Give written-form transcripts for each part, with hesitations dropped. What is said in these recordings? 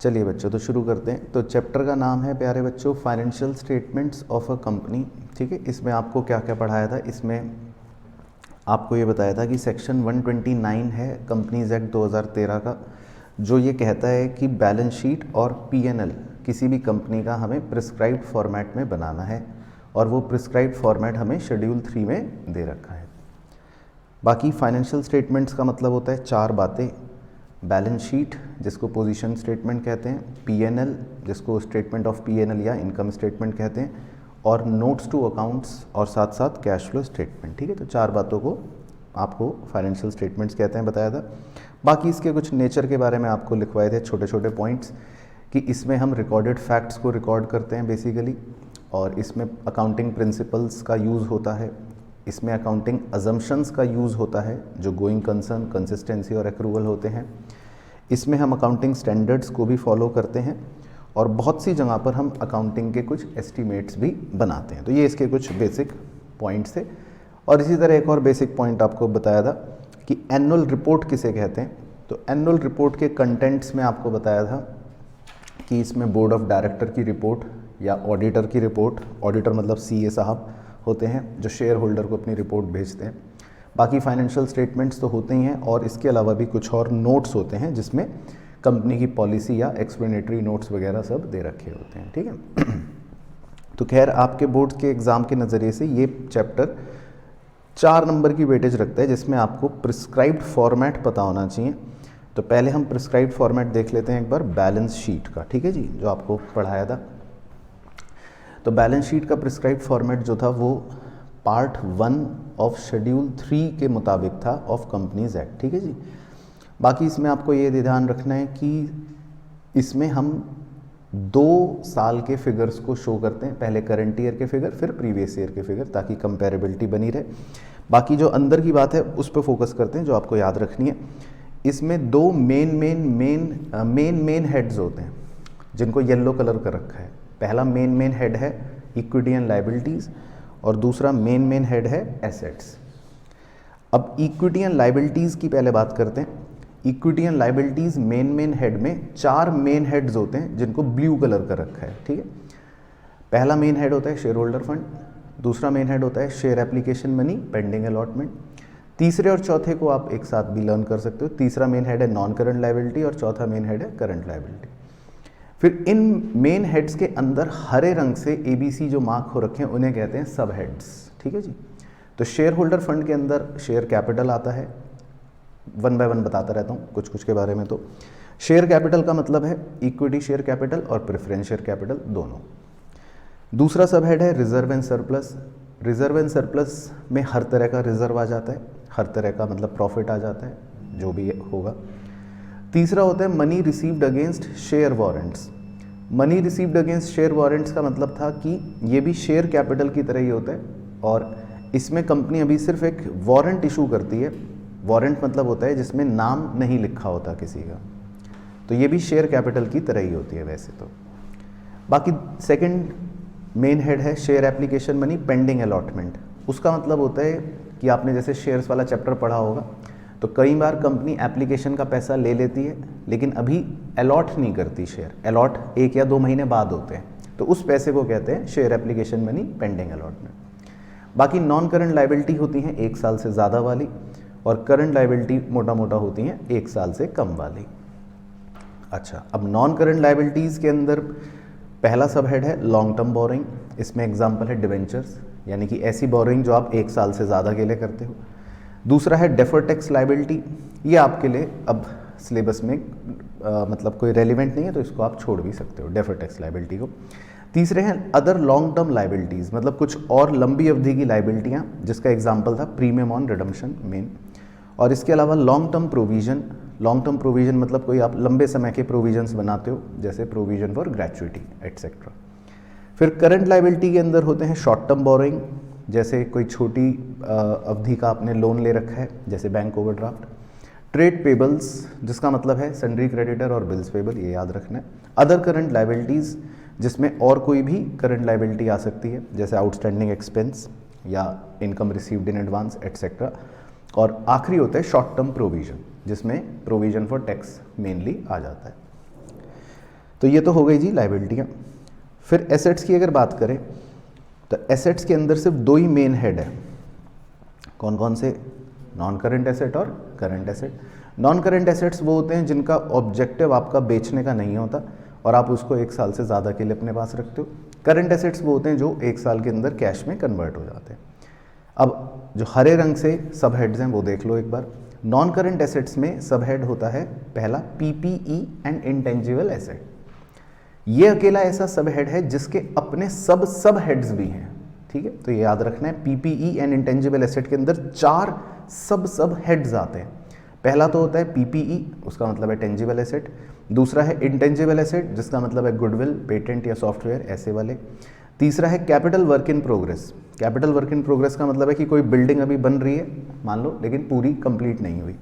चलिए बच्चों, तो शुरू करते हैं। तो चैप्टर का नाम है प्यारे बच्चों financial statements of a company. ठीक है, इसमें आपको क्या क्या पढ़ाया था? इसमें आपको ये बताया था कि सेक्शन 129 है कंपनीज एक्ट 2013 का, जो ये कहता है कि बैलेंस शीट और पीएनएल किसी भी कंपनी का हमें प्रिस्क्राइब्ड फॉर्मेट में बनाना है, और वो प्रिस्क्राइब्ड फॉर्मेट हमें शेड्यूल 3 में दे रखा है। बाकी फाइनेंशियल स्टेटमेंट्स का मतलब होता है चार बातें: बैलेंस शीट जिसको पोजीशन स्टेटमेंट कहते हैं, पीएनएल जिसको स्टेटमेंट ऑफ पीएनएल या इनकम स्टेटमेंट कहते हैं, और नोट्स टू अकाउंट्स, और साथ साथ कैश फ्लो स्टेटमेंट। ठीक है, तो चार बातों को आपको फाइनेंशियल स्टेटमेंट्स कहते हैं, बताया था। बाकी इसके कुछ नेचर के बारे में आपको लिखवाए थे छोटे छोटे पॉइंट्स, कि इसमें हम रिकॉर्डेड फैक्ट्स को रिकॉर्ड करते हैं बेसिकली, और इसमें अकाउंटिंग प्रिंसिपल्स का यूज़ होता है, इसमें अकाउंटिंग अजम्पशंस का यूज़ होता है जो गोइंग कंसर्न, कंसिस्टेंसी और एक्रूवल होते हैं। इसमें हम अकाउंटिंग स्टैंडर्ड्स को भी फॉलो करते हैं, और बहुत सी जगह पर हम अकाउंटिंग के कुछ एस्टीमेट्स भी बनाते हैं। तो ये इसके कुछ बेसिक पॉइंट्स थे। और इसी तरह एक और बेसिक पॉइंट आपको बताया था कि एनुअल रिपोर्ट किसे कहते हैं। तो एनुअल रिपोर्ट के कंटेंट्स में आपको बताया था कि इसमें बोर्ड ऑफ डायरेक्टर की रिपोर्ट या ऑडिटर की रिपोर्ट, ऑडिटर मतलब सीए साहब होते हैं जो शेयर होल्डर को अपनी रिपोर्ट भेजते हैं। बाकी फाइनेंशियल स्टेटमेंट्स तो होते ही हैं, और इसके अलावा भी कुछ और नोट्स होते हैं जिसमें कंपनी की पॉलिसी या एक्सप्लेनेटरी नोट्स वगैरह सब दे रखे होते हैं। ठीक है, तो खैर आपके बोर्ड के एग्ज़ाम के नज़रिए से ये चैप्टर 4 नंबर की वेटेज रखता है, जिसमें आपको प्रिस्क्राइब्ड फॉर्मेट पता होना चाहिए। तो पहले हम प्रिस्क्राइब्ड फॉर्मेट देख लेते हैं एक बार बैलेंस शीट का। ठीक है जी, जो आपको पढ़ाया था। तो बैलेंस शीट का प्रिस्क्राइब्ड फॉर्मेट जो था वो पार्ट 1 ऑफ शेड्यूल 3 के मुताबिक था ऑफ कंपनीज एक्ट। ठीक है जी। बाकी इसमें आपको ये ध्यान रखना है कि इसमें हम 2 साल के फिगर्स को शो करते हैं, पहले करंट ईयर के फिगर फिर प्रीवियस ईयर के फिगर, ताकि कंपेरेबिलिटी बनी रहे। बाकी जो अंदर की बात है उस पर फोकस करते हैं जो आपको याद रखनी है। इसमें 2 मेन हेड्स होते हैं जिनको येलो कलर कर रखा है। पहला मेन हेड है इक्विटी एंड लाइबिलिटीज़, और दूसरा मेन हेड है एसेट्स। अब इक्विटी एंड लाइबिलिटीज़ की पहले बात करते हैं। Equity and liabilities main head में 4 मेन हेड्स होते हैं जिनको ब्लू कलर कर रखा है। ठीक है, पहला मेन हेड होता है शेयर होल्डर फंड, दूसरा मेन हेड होता है share application money pending allotment, तीसरे और चौथे को आप एक साथ भी लर्न कर सकते हो। तीसरा मेन हेड है नॉन करंट लाइबिलिटी, और चौथा मेन हेड है करंट लाइबिलिटी। फिर इन मेन हेड्स के अंदर हरे रंग से ABC जो मार्क हो रखे हैं उन्हें कहते हैं सब हेड्स। ठीक है जी। तो शेयर होल्डर फंड के अंदर शेयर कैपिटल आता है, 1 बाय 1 बताता रहता हूँ कुछ कुछ के बारे में। तो शेयर कैपिटल का मतलब है इक्विटी शेयर कैपिटल और प्रेफरेंस शेयर कैपिटल दोनों। दूसरा सब हेड है reserve and surplus. Reserve and surplus में हर तरह का रिजर्व आ जाता है, हर तरह का मतलब प्रॉफिट आ जाता है जो भी होगा। तीसरा होता है money received against share warrants. Money received against share warrants का मतलब था कि ये भी शेयर कैपिटल की तरह ही होता है, और इसमें कंपनी अभी सिर्फ एक वारंट इशू करती है। वारंट मतलब होता है जिसमें नाम नहीं लिखा होता किसी का, तो ये भी शेयर कैपिटल की तरह ही होती है वैसे तो। बाकी सेकंड मेन हेड है share application money pending allotment. उसका मतलब होता है कि आपने जैसे शेयर्स वाला चैप्टर पढ़ा होगा, तो कई बार कंपनी एप्लीकेशन का पैसा ले लेती है लेकिन अभी अलॉट नहीं करती शेयर। अलॉट 1 या 2 महीने बाद होते हैं, तो उस पैसे को कहते हैं share application money pending allotment. बाकी नॉन करंट लाइबिलिटी होती हैं 1 साल से ज़्यादा वाली, और करंट लाइबिलिटी मोटा मोटा होती हैं 1 साल से कम वाली। अच्छा, अब नॉन करंट लाइबिलिटीज़ के अंदर पहला सब हेड है लॉन्ग टर्म बोरिंग। इसमें एग्जाम्पल है डिवेंचर्स, यानी कि ऐसी बोरिंग जो आप 1 साल से ज़्यादा के लिए करते हो। दूसरा है डेफर्ड टैक्स लाइबिलिटी। ये आपके लिए अब सिलेबस में मतलब कोई रेलिवेंट नहीं है, तो इसको आप छोड़ भी सकते हो डेफर्ड टैक्स लाइबिलिटी को। तीसरे हैं अदर लॉन्ग टर्म लाइबिलिटीज़, मतलब कुछ और लंबी अवधि की लाइबिलिटियाँ, जिसका एग्जाम्पल था प्रीमियम ऑन रिडम्पशन मेन। और इसके अलावा long term provision. Long term provision मतलब कोई आप लंबे समय के प्रोविजंस बनाते हो, जैसे प्रोविज़न फॉर ग्रेचुइटी एट्सेट्रा। फिर करंट लाइबिलिटी के अंदर होते हैं शॉर्ट टर्म बोरोइंग, जैसे कोई छोटी अवधि का आपने लोन ले रखा है, जैसे बैंक ओवरड्राफ्ट। ट्रेड पेबल्स, जिसका मतलब है सन्ड्री क्रेडिटर और बिल्स पेबल, ये याद रखना है। अदर करंट लाइबिलिटीज़, जिसमें और कोई भी करंट लाइबिलिटी आ सकती है, जैसे आउटस्टैंडिंग एक्सपेंस या income received in advance etcetera. और आखिरी होता है शॉर्ट टर्म प्रोविज़न, जिसमें प्रोविज़न फॉर टैक्स मेनली आ जाता है। तो ये तो हो गई जी लाइबिलिटियाँ। फिर एसेट्स की अगर बात करें तो एसेट्स के अंदर सिर्फ दो ही मेन हेड है। कौन कौन से? नॉन करंट एसेट और current asset. Non current assets वो होते हैं जिनका ऑब्जेक्टिव आपका बेचने का नहीं होता और आप उसको 1 साल से ज़्यादा के लिए अपने पास रखते हो। करंट एसेट्स वो होते हैं जो 1 साल के अंदर कैश में कन्वर्ट हो जाते हैं। अब जो हरे रंग से सब हेड्स हैं वो देख लो एक बार। नॉन करंट एसेट्स में सब हेड होता है पहला पीपीई एंड इंटेंजिबल एसेट। ये अकेला ऐसा सब हेड है जिसके अपने सब हेड्स भी हैं, ठीक है। तो ये याद रखना है, पीपीई एंड इंटेंजिबल एसेट के अंदर 4 सब हेड्स आते हैं। पहला तो होता है पीपीई, उसका मतलब है टेंजिबल एसेट। दूसरा है इंटेंजिबल एसेट, जिसका मतलब है गुडविल, पेटेंट या सॉफ्टवेयर, ऐसे वाले। तीसरा है capital work in progress. Capital work in progress का मतलब है कि कोई बिल्डिंग अभी बन रही है मान लो, लेकिन पूरी कंप्लीट नहीं हुई।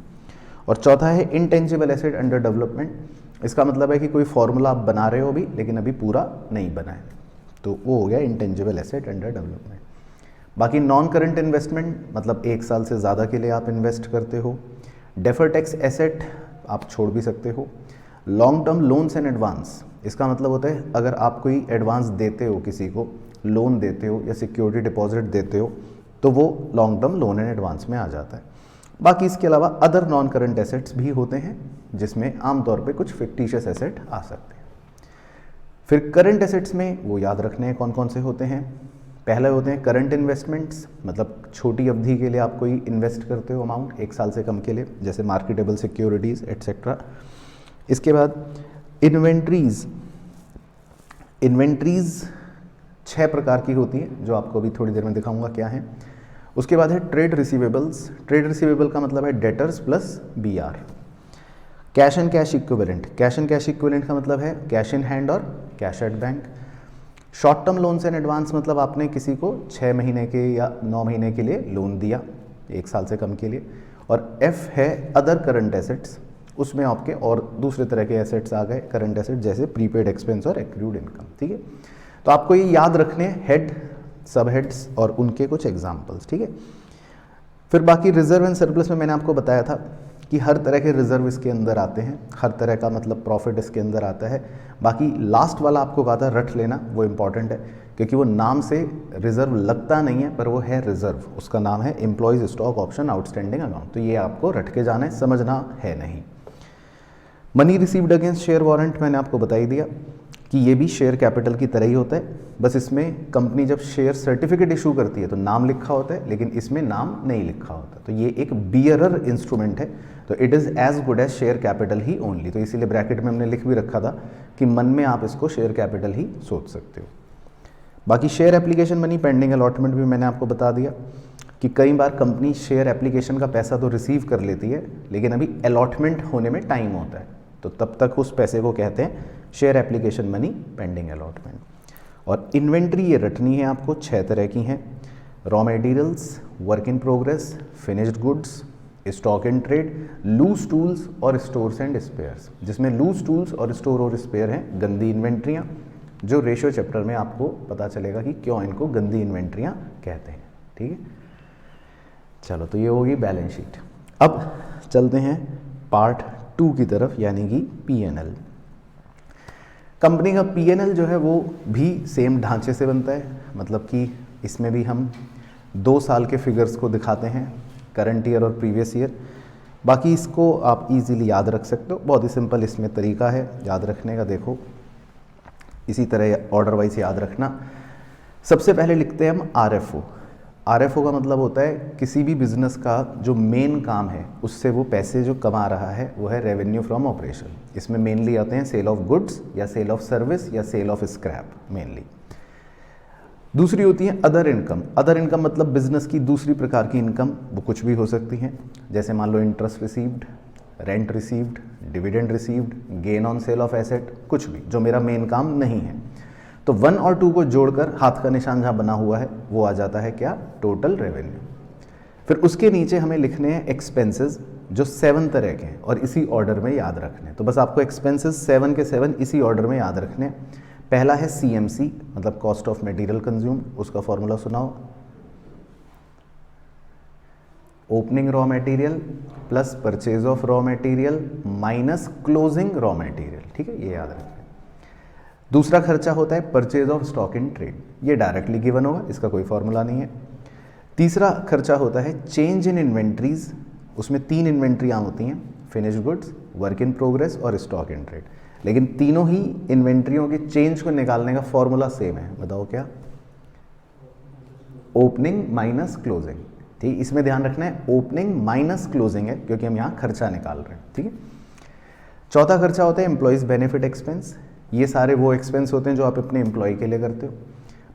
और चौथा है इंटेंजिबल एसेट अंडर डेवलपमेंट। इसका मतलब है कि कोई फॉर्मूला आप बना रहे हो अभी, लेकिन अभी पूरा नहीं बना है, तो वो हो गया इंटेंजिबल एसेट अंडर डेवलपमेंट। बाकी नॉन करंट इन्वेस्टमेंट मतलब 1 साल से ज़्यादा के लिए आप इन्वेस्ट करते हो। डेफर टैक्स एसेट आप छोड़ भी सकते हो। Long term loans and advance, इसका मतलब होता है अगर आप कोई एडवांस देते हो, किसी को लोन देते हो या सिक्योरिटी डिपॉजिट देते हो, तो वो long term loan and advance में आ जाता है। बाकी इसके अलावा अदर नॉन करंट एसेट्स भी होते हैं जिसमें आमतौर पे कुछ फिक्टिशियस एसेट आ सकते हैं। फिर करंट एसेट्स में वो याद रखने हैं कौन कौन से होते हैं। पहले होते हैं करंट इन्वेस्टमेंट्स, मतलब छोटी अवधि के लिए आप कोई इन्वेस्ट करते हो अमाउंट 1 साल से कम के लिए, जैसे मार्केटेबल सिक्योरिटीज़ एट्सेट्रा। इसके बाद इन्वेंट्रीज़। इन्वेंट्रीज़ 6 प्रकार की होती हैं जो आपको अभी थोड़ी देर में दिखाऊंगा क्या है। उसके बाद है ट्रेड रिसीवेबल्स। ट्रेड रिसीवेबल का मतलब है debtors plus BR. Cash and cash equivalent. Cash and cash equivalent का मतलब है कैश इन हैंड और cash at bank. Short term loans and advance मतलब आपने किसी को 6 महीने के या 9 महीने के लिए लोन दिया 1 साल से कम के लिए। और एफ है अदर करंट एसेट्स, उसमें आपके और दूसरे तरह के एसेट्स आ गए करंट एसेट, जैसे प्रीपेड एक्सपेंस और एक्रूड इनकम, ठीक है। तो आपको ये याद रखने हेड, सब हेड्स और उनके कुछ एग्जाम्पल्स, ठीक है। फिर बाकी रिजर्व एंड सरप्लस में मैंने आपको बताया था कि हर तरह के रिजर्व इसके अंदर आते हैं, हर तरह का मतलब प्रॉफिट इसके अंदर आता है। बाकी लास्ट वाला आपको कहा था रट लेना, वो इम्पॉर्टेंट है क्योंकि वो नाम से रिजर्व लगता नहीं है पर वो है रिजर्व। उसका नाम है employees stock option outstanding account, तो ये आपको रट के जाना है, समझना है नहीं। Money received against share warrant मैंने आपको बता ही दिया कि ये भी शेयर कैपिटल की तरह ही होता है, बस इसमें कंपनी जब शेयर सर्टिफिकेट इशू करती है तो नाम लिखा होता है, लेकिन इसमें नाम नहीं लिखा होता। तो ये एक बियरर इंस्ट्रूमेंट है, तो it is as good as share capital ही ओनली। तो इसीलिए ब्रैकेट में हमने लिख भी रखा था कि मन में आप इसको शेयर कैपिटल ही सोच सकते हो। बाकी share application money pending allotment भी मैंने आपको बता दिया कि कई बार कंपनी शेयर एप्लीकेशन का पैसा तो रिसीव कर लेती है, लेकिन अभी अलॉटमेंट होने में टाइम होता है, तो तब तक उस पैसे को कहते हैं share application money pending allotment. और इन्वेंट्री ये रटनी है आपको, 6 तरह की हैं। Raw materials, work in progress, finished goods, stock and trade, loose tools और स्टोर्स एंड स्पेयर्स, जिसमें लूज टूल्स और स्टोर और स्पेयर हैं गंदी इन्वेंट्रियाँ, जो रेशियो चैप्टर में आपको पता चलेगा कि क्यों इनको गंदी इन्वेंट्रियाँ कहते हैं, ठीक है। चलो, तो ये होगी बैलेंस शीट। अब चलते हैं पार्ट 2 की तरफ, यानी कि P&L। कंपनी का P&L जो है वो भी सेम ढांचे से बनता है, मतलब कि इसमें भी हम 2 साल के फिगर्स को दिखाते हैं, करंट ईयर और प्रीवियस ईयर। बाकी इसको आप इजीली याद रख सकते हो, बहुत ही सिंपल इसमें तरीका है याद रखने का। देखो, इसी तरह ऑर्डर वाइज याद रखना। सबसे पहले लिखते हैं हम RFO। RFO का मतलब होता है किसी भी बिजनेस का जो मेन काम है उससे वो पैसे जो कमा रहा है वो है रेवेन्यू फ्रॉम ऑपरेशन। इसमें मेनली आते हैं सेल ऑफ गुड्स या सेल ऑफ सर्विस या सेल ऑफ स्क्रैप मेनली। दूसरी होती है अदर इनकम। अदर इनकम मतलब बिजनेस की दूसरी प्रकार की इनकम, वो कुछ भी हो सकती हैं, जैसे मान लो interest received, rent received, dividend received, gain on sale of asset, कुछ भी जो मेरा मेन काम नहीं है। तो 1 और 2 को जोड़कर हाथ का निशान जहाँ बना हुआ है वो आ जाता है क्या, टोटल रेवेन्यू। फिर उसके नीचे हमें लिखने हैं एक्सपेंसेस, जो 7 तरह के हैं और इसी ऑर्डर में याद रखने। तो बस आपको एक्सपेंसेस 7 के 7 इसी ऑर्डर में याद रखने। पहला है CMC, मतलब कॉस्ट ऑफ मटेरियल कंज्यूम, उसका फॉर्मूला सुनाओ, opening raw material plus purchase of raw material minus closing raw material, ठीक है, ये याद रखें। दूसरा खर्चा होता है purchase of stock in trade, ये डायरेक्टली गिवन होगा, इसका कोई फॉर्मूला नहीं है। तीसरा खर्चा होता है चेंज इन इन्वेंट्रीज, उसमें 3 इन्वेंट्रियाँ होती हैं, finish goods, work in progress और स्टॉक इन ट्रेड, लेकिन तीनों ही इन्वेंट्रियों के चेंज को निकालने का फॉर्मूला सेम है। बताओ क्या? Opening minus closing. ठीक, इसमें ध्यान रखना है ओपनिंग माइनस क्लोजिंग है, क्योंकि हम यहाँ खर्चा निकाल रहे हैं। ठीक है। चौथा खर्चा होता है एम्प्लॉयज़ बेनिफिट एक्सपेंस, ये सारे वो एक्सपेंस होते हैं जो आप अपने एम्प्लॉय के लिए करते हो।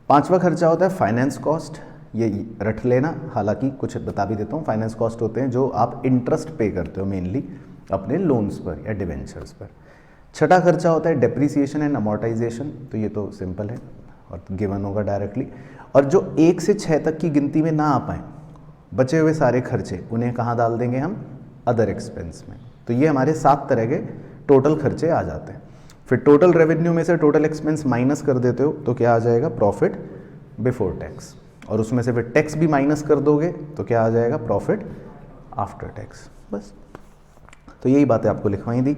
पांचवा खर्चा होता है फाइनेंस कॉस्ट, ये रट लेना, हालांकि कुछ बता भी देता हूँ। फाइनेंस कॉस्ट होते हैं जो आप इंटरेस्ट पे करते हो मेनली अपने लोन्स पर या डिवेंचर्स पर। छठा खर्चा होता है डेप्रीसिएशन एंड अमोर्टाइजेशन, तो ये तो सिंपल है और गिवन होगा डायरेक्टली। और जो 1 से 6 तक की गिनती में ना आ पाए बचे हुए सारे खर्चे, उन्हें कहाँ डाल देंगे हम? अदर एक्सपेंस में। तो ये हमारे 7 तरह के टोटल खर्चे आ जाते हैं। फिर टोटल रेवेन्यू में से टोटल एक्सपेंस माइनस कर देते हो तो क्या आ जाएगा? Profit before tax. और उसमें से फिर टैक्स भी माइनस कर दोगे तो क्या आ जाएगा? Profit after tax. बस, तो यही बातें आपको लिखवाई थी।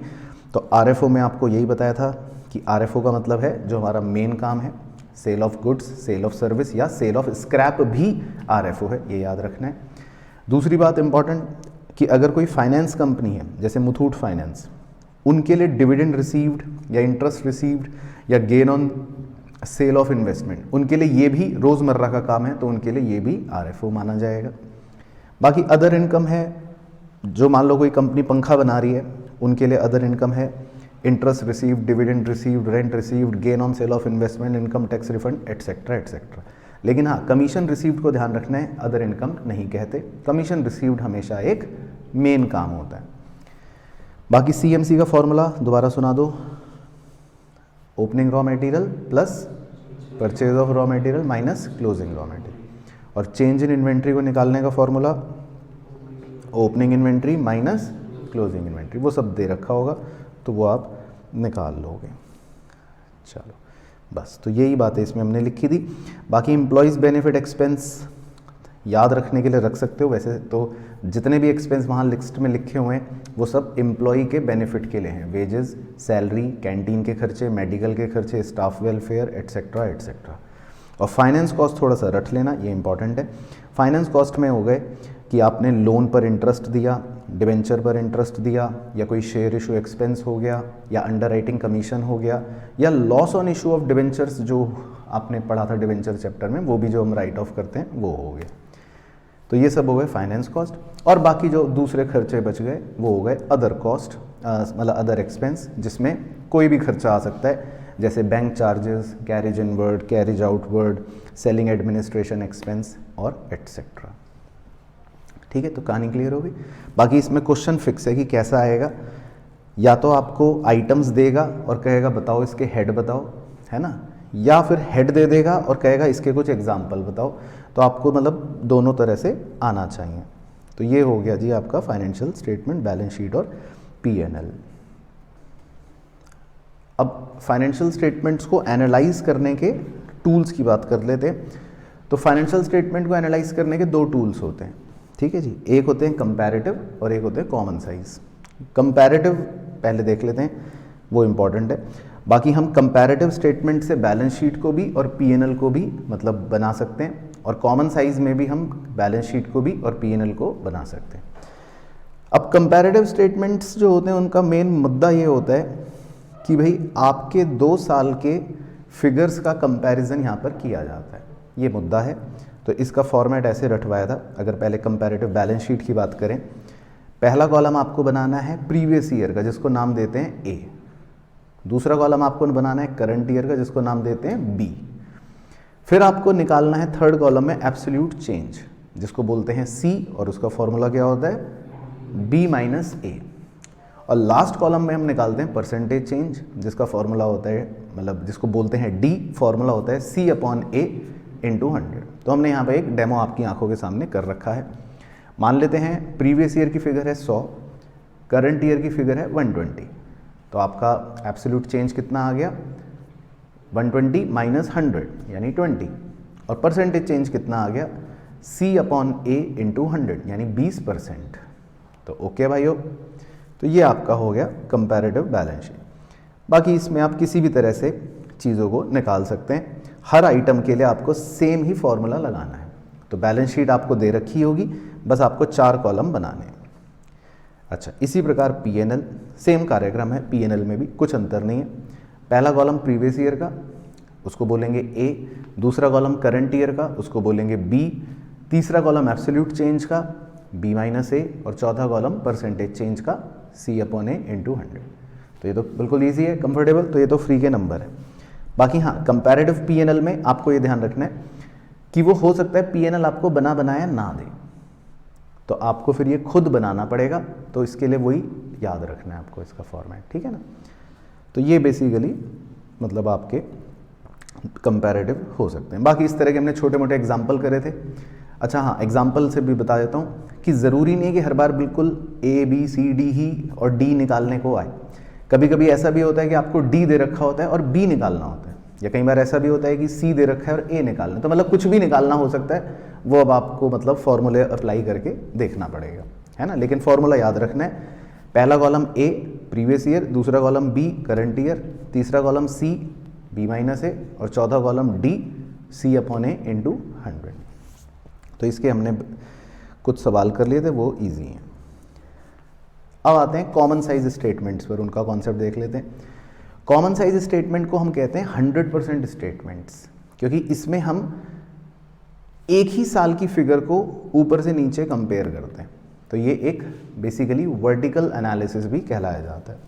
तो आरएफओ में आपको यही बताया था कि आरएफओ का मतलब है जो हमारा मेन काम है, sale of goods, sale of service या सेल ऑफ स्क्रैप भी आरएफओ है, ये याद रखना है। दूसरी बात इंपॉर्टेंट कि अगर कोई फाइनेंस कंपनी है जैसे मुथूट फाइनेंस, उनके लिए डिविडेंड रिसीव्ड या इंटरेस्ट रिसीव्ड या gain on sale of investment, उनके लिए ये भी रोज़मर्रा का काम है, तो उनके लिए ये भी आरएफओ माना जाएगा। बाकी अदर इनकम है, जो मान लो कोई कंपनी पंखा बना रही है, उनके लिए अदर इनकम है interest received, dividend received, rent received, gain on sale of investment, income tax refund, etcetera etcetera. लेकिन हाँ, कमीशन रिसीव्ड को ध्यान रखना है, अदर इनकम नहीं कहते। कमीशन रिसीव्ड हमेशा एक मेन काम होता है। बाकी सीएमसी का फॉर्मूला दोबारा सुना दो, opening raw material plus purchase of raw material minus closing raw material. और चेंज इन इन्वेंट्री को निकालने का formula opening inventory minus closing inventory, वो सब दे रखा होगा तो वो आप निकाल लोगे। चलो बस, तो यही बातें इसमें हमने लिखी थी। बाकी एम्प्लॉयज़ बेनिफिट एक्सपेंस याद रखने के लिए रख सकते हो, वैसे तो जितने भी एक्सपेंस वहाँ लिस्ट में लिखे हुए हैं वो सब एम्प्लॉई के बेनिफिट के लिए हैं, वेजेस, सैलरी, कैंटीन के खर्चे, मेडिकल के खर्चे, स्टाफ वेलफेयर एटसेट्रा एटसेट्रा। और फाइनेंस कॉस्ट थोड़ा सा रट लेना, ये इंपॉर्टेंट है। फाइनेंस कॉस्ट में हो गए कि आपने लोन पर इंटरेस्ट दिया, डिवेंचर पर इंटरेस्ट दिया, या कोई शेयर इशू एक्सपेंस हो गया, या अंडर राइटिंग कमीशन हो गया, या loss on issue of debentures जो आपने पढ़ा था डिवेंचर चैप्टर में, वो भी जो हम राइट ऑफ करते हैं वो हो गया। तो ये सब हो गए फाइनेंस कॉस्ट। और बाकी जो दूसरे खर्चे बच गए वो हो गए अदर कॉस्ट, मतलब अदर एक्सपेंस, जिसमें कोई भी खर्चा आ सकता है, जैसे bank charges, carriage inward, carriage outward, selling administration expense और एटसेट्रा। ठीक है, तो कहानी क्लियर होगी। बाकी इसमें क्वेश्चन फिक्स है कि कैसा आएगा, या तो आपको आइटम्स देगा और कहेगा बताओ इसके हेड बताओ, है ना, या फिर हेड दे देगा और कहेगा इसके कुछ एग्जाम्पल बताओ। तो आपको मतलब दोनों तरह से आना चाहिए। तो ये हो गया जी आपका फाइनेंशियल स्टेटमेंट, बैलेंस शीट और पीएनएल। अब फाइनेंशियल स्टेटमेंट्स को एनालाइज करने के टूल्स की बात कर लेते हैं। तो फाइनेंशियल स्टेटमेंट को एनालाइज करने के 2 टूल्स होते हैं। ठीक है जी, एक होते हैं कंपैरेटिव और एक होते हैं कॉमन साइज। कंपैरेटिव पहले देख लेते हैं, वो इम्पॉर्टेंट है। बाकी हम कंपैरेटिव स्टेटमेंट से बैलेंस शीट को भी और पीएनएल को भी मतलब बना सकते हैं, और कॉमन साइज में भी हम बैलेंस शीट को भी और पीएनएल को बना सकते हैं। अब कंपैरेटिव स्टेटमेंट्स जो होते हैं उनका मेन मुद्दा ये होता है कि भाई आपके 2 साल के फिगर्स का कंपैरिजन यहाँ पर किया जाता है, ये मुद्दा है। तो इसका फॉर्मेट ऐसे रखवाया था। अगर पहले कंपैरेटिव बैलेंस शीट की बात करें, पहला कॉलम आपको बनाना है प्रीवियस ईयर का, जिसको नाम देते हैं ए। दूसरा कॉलम आपको बनाना है करंट ईयर का, जिसको नाम देते हैं बी। फिर आपको निकालना है थर्ड कॉलम में एब्सोल्यूट चेंज, जिसको बोलते हैं सी, और उसका फॉर्मूला क्या होता है? बी माइनस ए। और लास्ट कॉलम में हम निकालते हैं परसेंटेज चेंज, जिसका फॉर्मूला होता है, मतलब जिसको बोलते हैं डी, फॉर्मूला होता है सी अपॉन ए इंटू 100। तो हमने यहाँ पे एक डेमो आपकी आंखों के सामने कर रखा है। मान लेते हैं प्रीवियस ईयर की फिगर है 100, करंट ईयर की फिगर है 120। तो आपका एब्सोल्यूट चेंज कितना आ गया? 120 माइनस 100 यानी 20। और परसेंटेज चेंज कितना आ गया? सी अपॉन ए इंटू 100 यानी 20%। तो ओके भाइयों, तो ये आपका हो गया कंपैरेटिव बैलेंस शीट। बाकी इसमें आप किसी भी तरह से चीज़ों को निकाल सकते हैं। हर आइटम के लिए आपको सेम ही फॉर्मूला लगाना है। तो बैलेंस शीट आपको दे रखी होगी, बस आपको 4 कॉलम बनाने हैं। अच्छा, इसी प्रकार P&L सेम कार्यक्रम है, P&L में भी कुछ अंतर नहीं है। पहला कॉलम प्रीवियस ईयर का, उसको बोलेंगे A, दूसरा कॉलम करंट ईयर का, उसको बोलेंगे B, तीसरा कॉलम एब्सोल्यूट चेंज का B माइनस A, और चौथा कॉलम परसेंटेज चेंज का C अपॉन A इंटू 100। तो ये तो बिल्कुल ईजी है, कंफर्टेबल। तो ये तो फ्री के नंबर है। बाकी हाँ, कंपैरेटिव P&L में आपको ये ध्यान रखना है कि वो हो सकता है P&L आपको बना बनाया ना दे, तो आपको फिर ये खुद बनाना पड़ेगा। तो इसके लिए वही याद रखना है आपको, इसका फॉर्मेट, ठीक है ना। तो ये बेसिकली मतलब आपके कंपैरेटिव हो सकते हैं। बाकी इस तरह के हमने छोटे मोटे एग्जाम्पल करे थे। अच्छा हाँ, एग्जाम्पल से भी बता देता हूँ कि ज़रूरी नहीं है कि हर बार बिल्कुल A B C D ही और D निकालने को आए। कभी कभी ऐसा भी होता है कि आपको D दे रखा होता है और B निकालना होता है, या कई बार ऐसा भी होता है कि C दे रखा है और A निकालना, तो मतलब कुछ भी निकालना हो सकता है। वो अब आपको मतलब फॉर्मूले अप्लाई करके देखना पड़ेगा, है ना। लेकिन फॉर्मूला याद रखना है, पहला कॉलम A प्रीवियस ईयर, दूसरा कॉलम B करंट ईयर, तीसरा column C B minus A, और चौथा column D C upon A into 100। तो इसके हमने कुछ सवाल कर लिए थे, वो ईजी हैं। अब आते हैं कॉमन साइज स्टेटमेंट्स पर, उनका कॉन्सेप्ट देख लेते हैं। कॉमन साइज स्टेटमेंट को हम कहते हैं 100% स्टेटमेंट्स, क्योंकि इसमें हम एक ही साल की फिगर को ऊपर से नीचे कंपेयर करते हैं। तो ये एक बेसिकली वर्टिकल एनालिसिस भी कहलाया जाता है।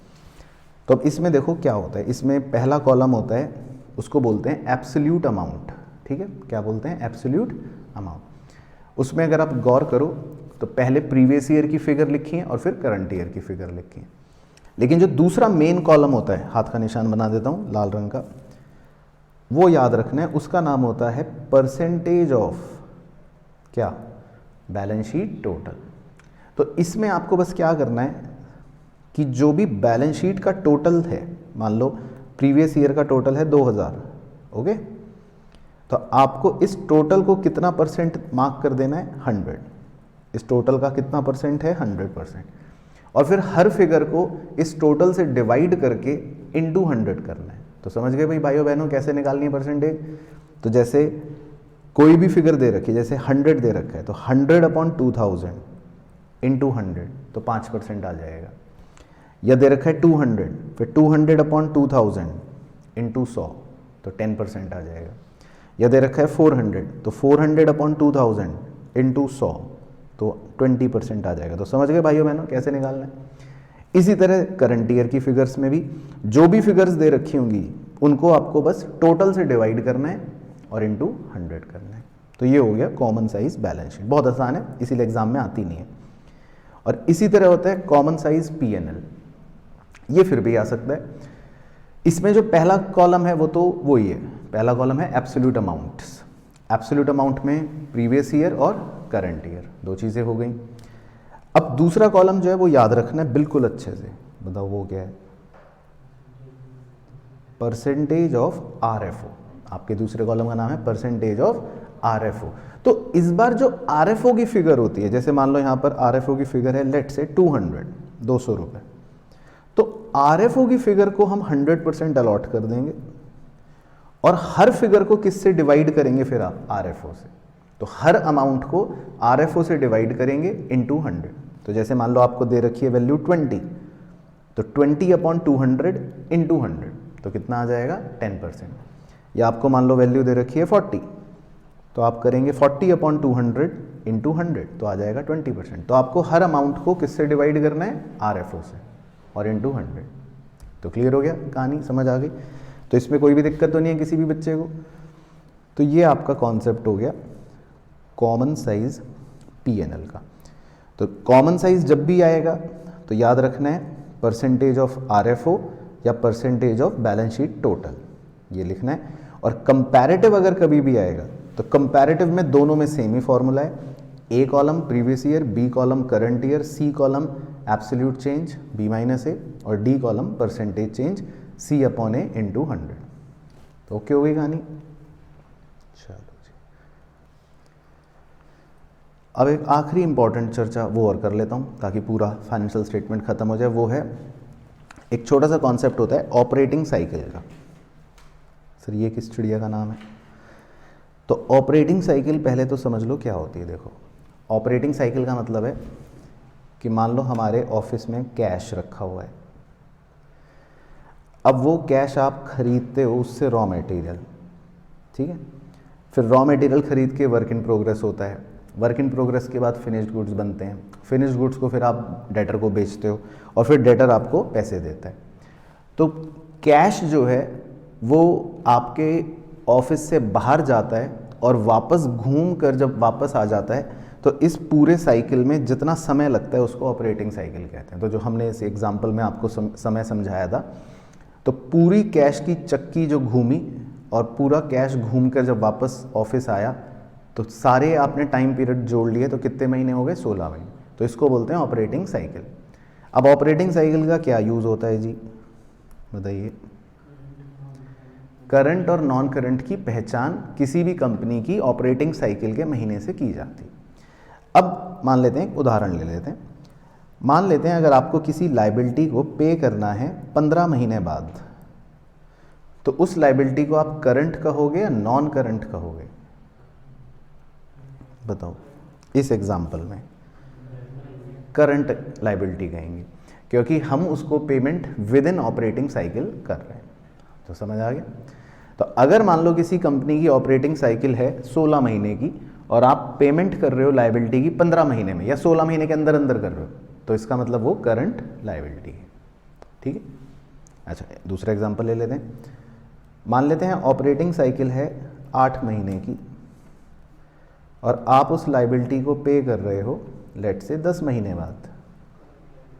तो अब इसमें देखो क्या होता है, इसमें पहला कॉलम होता है, उसको बोलते हैं एब्सोल्यूट अमाउंट, ठीक है। क्या बोलते हैं? Absolute amount. उसमें अगर आप गौर करो तो पहले प्रीवियस ईयर की फिगर लिखी है और फिर करंट ईयर की फिगर लिखी है। लेकिन जो दूसरा मेन कॉलम होता है, हाथ का निशान बना देता हूँ लाल रंग का, वो याद रखना है, उसका नाम होता है परसेंटेज ऑफ क्या? Balance sheet total. तो इसमें आपको बस क्या करना है कि जो भी बैलेंस शीट का टोटल है, मान लो प्रीवियस ईयर का टोटल है 2000, ओके, तो आपको इस टोटल को कितना परसेंट मार्क कर देना है? 100। इस टोटल का कितना परसेंट है? 100%। और फिर हर फिगर को इस टोटल से डिवाइड करके इनटू 100 करना है। तो समझ गए भाइयों बहनों कैसे निकालनी है परसेंटेज? तो जैसे कोई भी फिगर दे रखी है, जैसे 100 दे रखा है, तो 100 अपॉन 2000 इंटू 100, तो 5% आ जाएगा। या दे रखा है 200, फिर 200 अपॉन 2000 इंटू 100, तो 10% आ जाएगा। या दे रखा है 400, तो 400 अपॉन 2000 इंटू 100, तो 20% आ जाएगा। तो समझ गए भाइयों बहनों कैसे निकालना है? इसी तरह करंट ईयर की फिगर्स में भी जो भी फिगर्स दे रखी होंगी उनको आपको बस टोटल से डिवाइड करना है और इंटू 100 करना है। तो ये हो गया कॉमन साइज बैलेंस शीट। बहुत आसान है, इसीलिए एग्जाम में आती नहीं है। और इसी तरह होता है कॉमन साइज P&L, ये फिर भी आ सकता है। इसमें जो पहला कॉलम है वो तो वही है, पहला कॉलम है एब्सोल्यूट अमाउंट्स। एब्सोल्यूट अमाउंट में प्रीवियस ईयर और करंट ईयर, दो चीज़ें हो गई। अब दूसरा कॉलम जो है वो याद रखना है बिल्कुल अच्छे से, बताओ वो क्या है? Percentage of RFO। आपके दूसरे कॉलम का नाम है परसेंटेज ऑफ RFO। तो इस बार जो RFO की फिगर होती है, जैसे मान लो यहाँ पर RFO की फिगर है लेट से 200 रुपये, तो RFO की फिगर को हम 100% अलॉट कर देंगे और हर फिगर को किससे डिवाइड करेंगे फिर आप? RFO से। तो हर अमाउंट को RFO से डिवाइड करेंगे इंटू 100। तो जैसे मान लो आपको दे रखी है वैल्यू 20, तो 20 अपॉन 200 इंटू 100, तो कितना आ जाएगा? 10%। या आपको मान लो वैल्यू दे रखी है 40, तो आप करेंगे 40 अपॉन 200 इंटू 100, तो आ जाएगा 20%। तो आपको हर अमाउंट को किससे डिवाइड करना है? RFO से और इंटू 100। तो क्लियर हो गया कहानी, समझ आ गई? तो इसमें कोई भी दिक्कत तो नहीं है किसी भी बच्चे को? तो ये आपका कॉन्सेप्ट हो गया कॉमन साइज P&L का। तो कॉमन साइज जब भी आएगा तो याद रखना है परसेंटेज ऑफ RFO या percentage of balance sheet total, ये लिखना है। और कंपैरेटिव अगर कभी भी आएगा तो कंपैरेटिव में दोनों में सेम ही फॉर्मूला है, A column previous year, B column current year, C column absolute change B minus A, और D column percentage change C upon A into 100। तो ओके हो गई कहानी? चलो जी, अब एक आखिरी इंपॉर्टेंट चर्चा वो और कर लेता हूँ ताकि पूरा फाइनेंशियल स्टेटमेंट खत्म हो जाए। वो है एक छोटा सा कॉन्सेप्ट होता है ऑपरेटिंग साइकिल का। सर ये किस चिड़िया का नाम है? तो ऑपरेटिंग साइकिल पहले तो समझ लो क्या होती है। देखो, ऑपरेटिंग साइकिल का मतलब है कि मान लो हमारे ऑफिस में कैश रखा हुआ है। अब वो कैश आप खरीदते हो उससे रॉ मटेरियल, ठीक है। फिर रॉ मटेरियल खरीद के वर्क इन प्रोग्रेस होता है, वर्क इन प्रोग्रेस के बाद फिनिश्ड गुड्स बनते हैं, फिनिश्ड गुड्स को फिर आप डेटर को बेचते हो और फिर डेटर आपको पैसे देता है। तो कैश जो है वो आपके ऑफिस से बाहर जाता है और वापस घूम कर जब वापस आ जाता है, तो इस पूरे साइकिल में जितना समय लगता है उसको ऑपरेटिंग साइकिल कहते हैं। तो जो हमने इस एग्जांपल में आपको समय समझाया था, तो पूरी कैश की चक्की जो घूमी और पूरा कैश घूमकर जब वापस ऑफिस आया, तो सारे आपने टाइम पीरियड जोड़ लिए, तो कितने महीने हो गए? 16 महीने। तो इसको बोलते हैं ऑपरेटिंग साइकिल। अब ऑपरेटिंग साइकिल का क्या यूज़ होता है जी, बताइए? करंट और नॉन करंट की पहचान किसी भी कंपनी की ऑपरेटिंग साइकिल के महीने से की जाती है। अब मान लेते हैं, एक उदाहरण ले लेते हैं। मान लेते हैं अगर आपको किसी लाइबिलिटी को पे करना है 15 महीने बाद, तो उस लाइबिलिटी को आप करंट कहोगे या नॉन करंट कहोगे? बताओ। इस एग्जाम्पल में करंट लाइबिलिटी कहेंगे, क्योंकि हम उसको payment with in operating cycle कर रहे हैं। तो समझ आ गया? तो अगर मान लो किसी कंपनी की ऑपरेटिंग साइकिल है 16 महीने की और आप पेमेंट कर रहे हो लाइबिलिटी की 15 महीने में या 16 महीने के अंदर अंदर कर रहे हो, तो इसका मतलब वो करंट लाइबिलिटी है, ठीक है। अच्छा, दूसरा एग्जांपल ले लेते हैं। मान लेते हैं ऑपरेटिंग साइकिल है 8 महीने की और आप उस लाइबिलिटी को पे कर रहे हो लेट से 10 महीने बाद,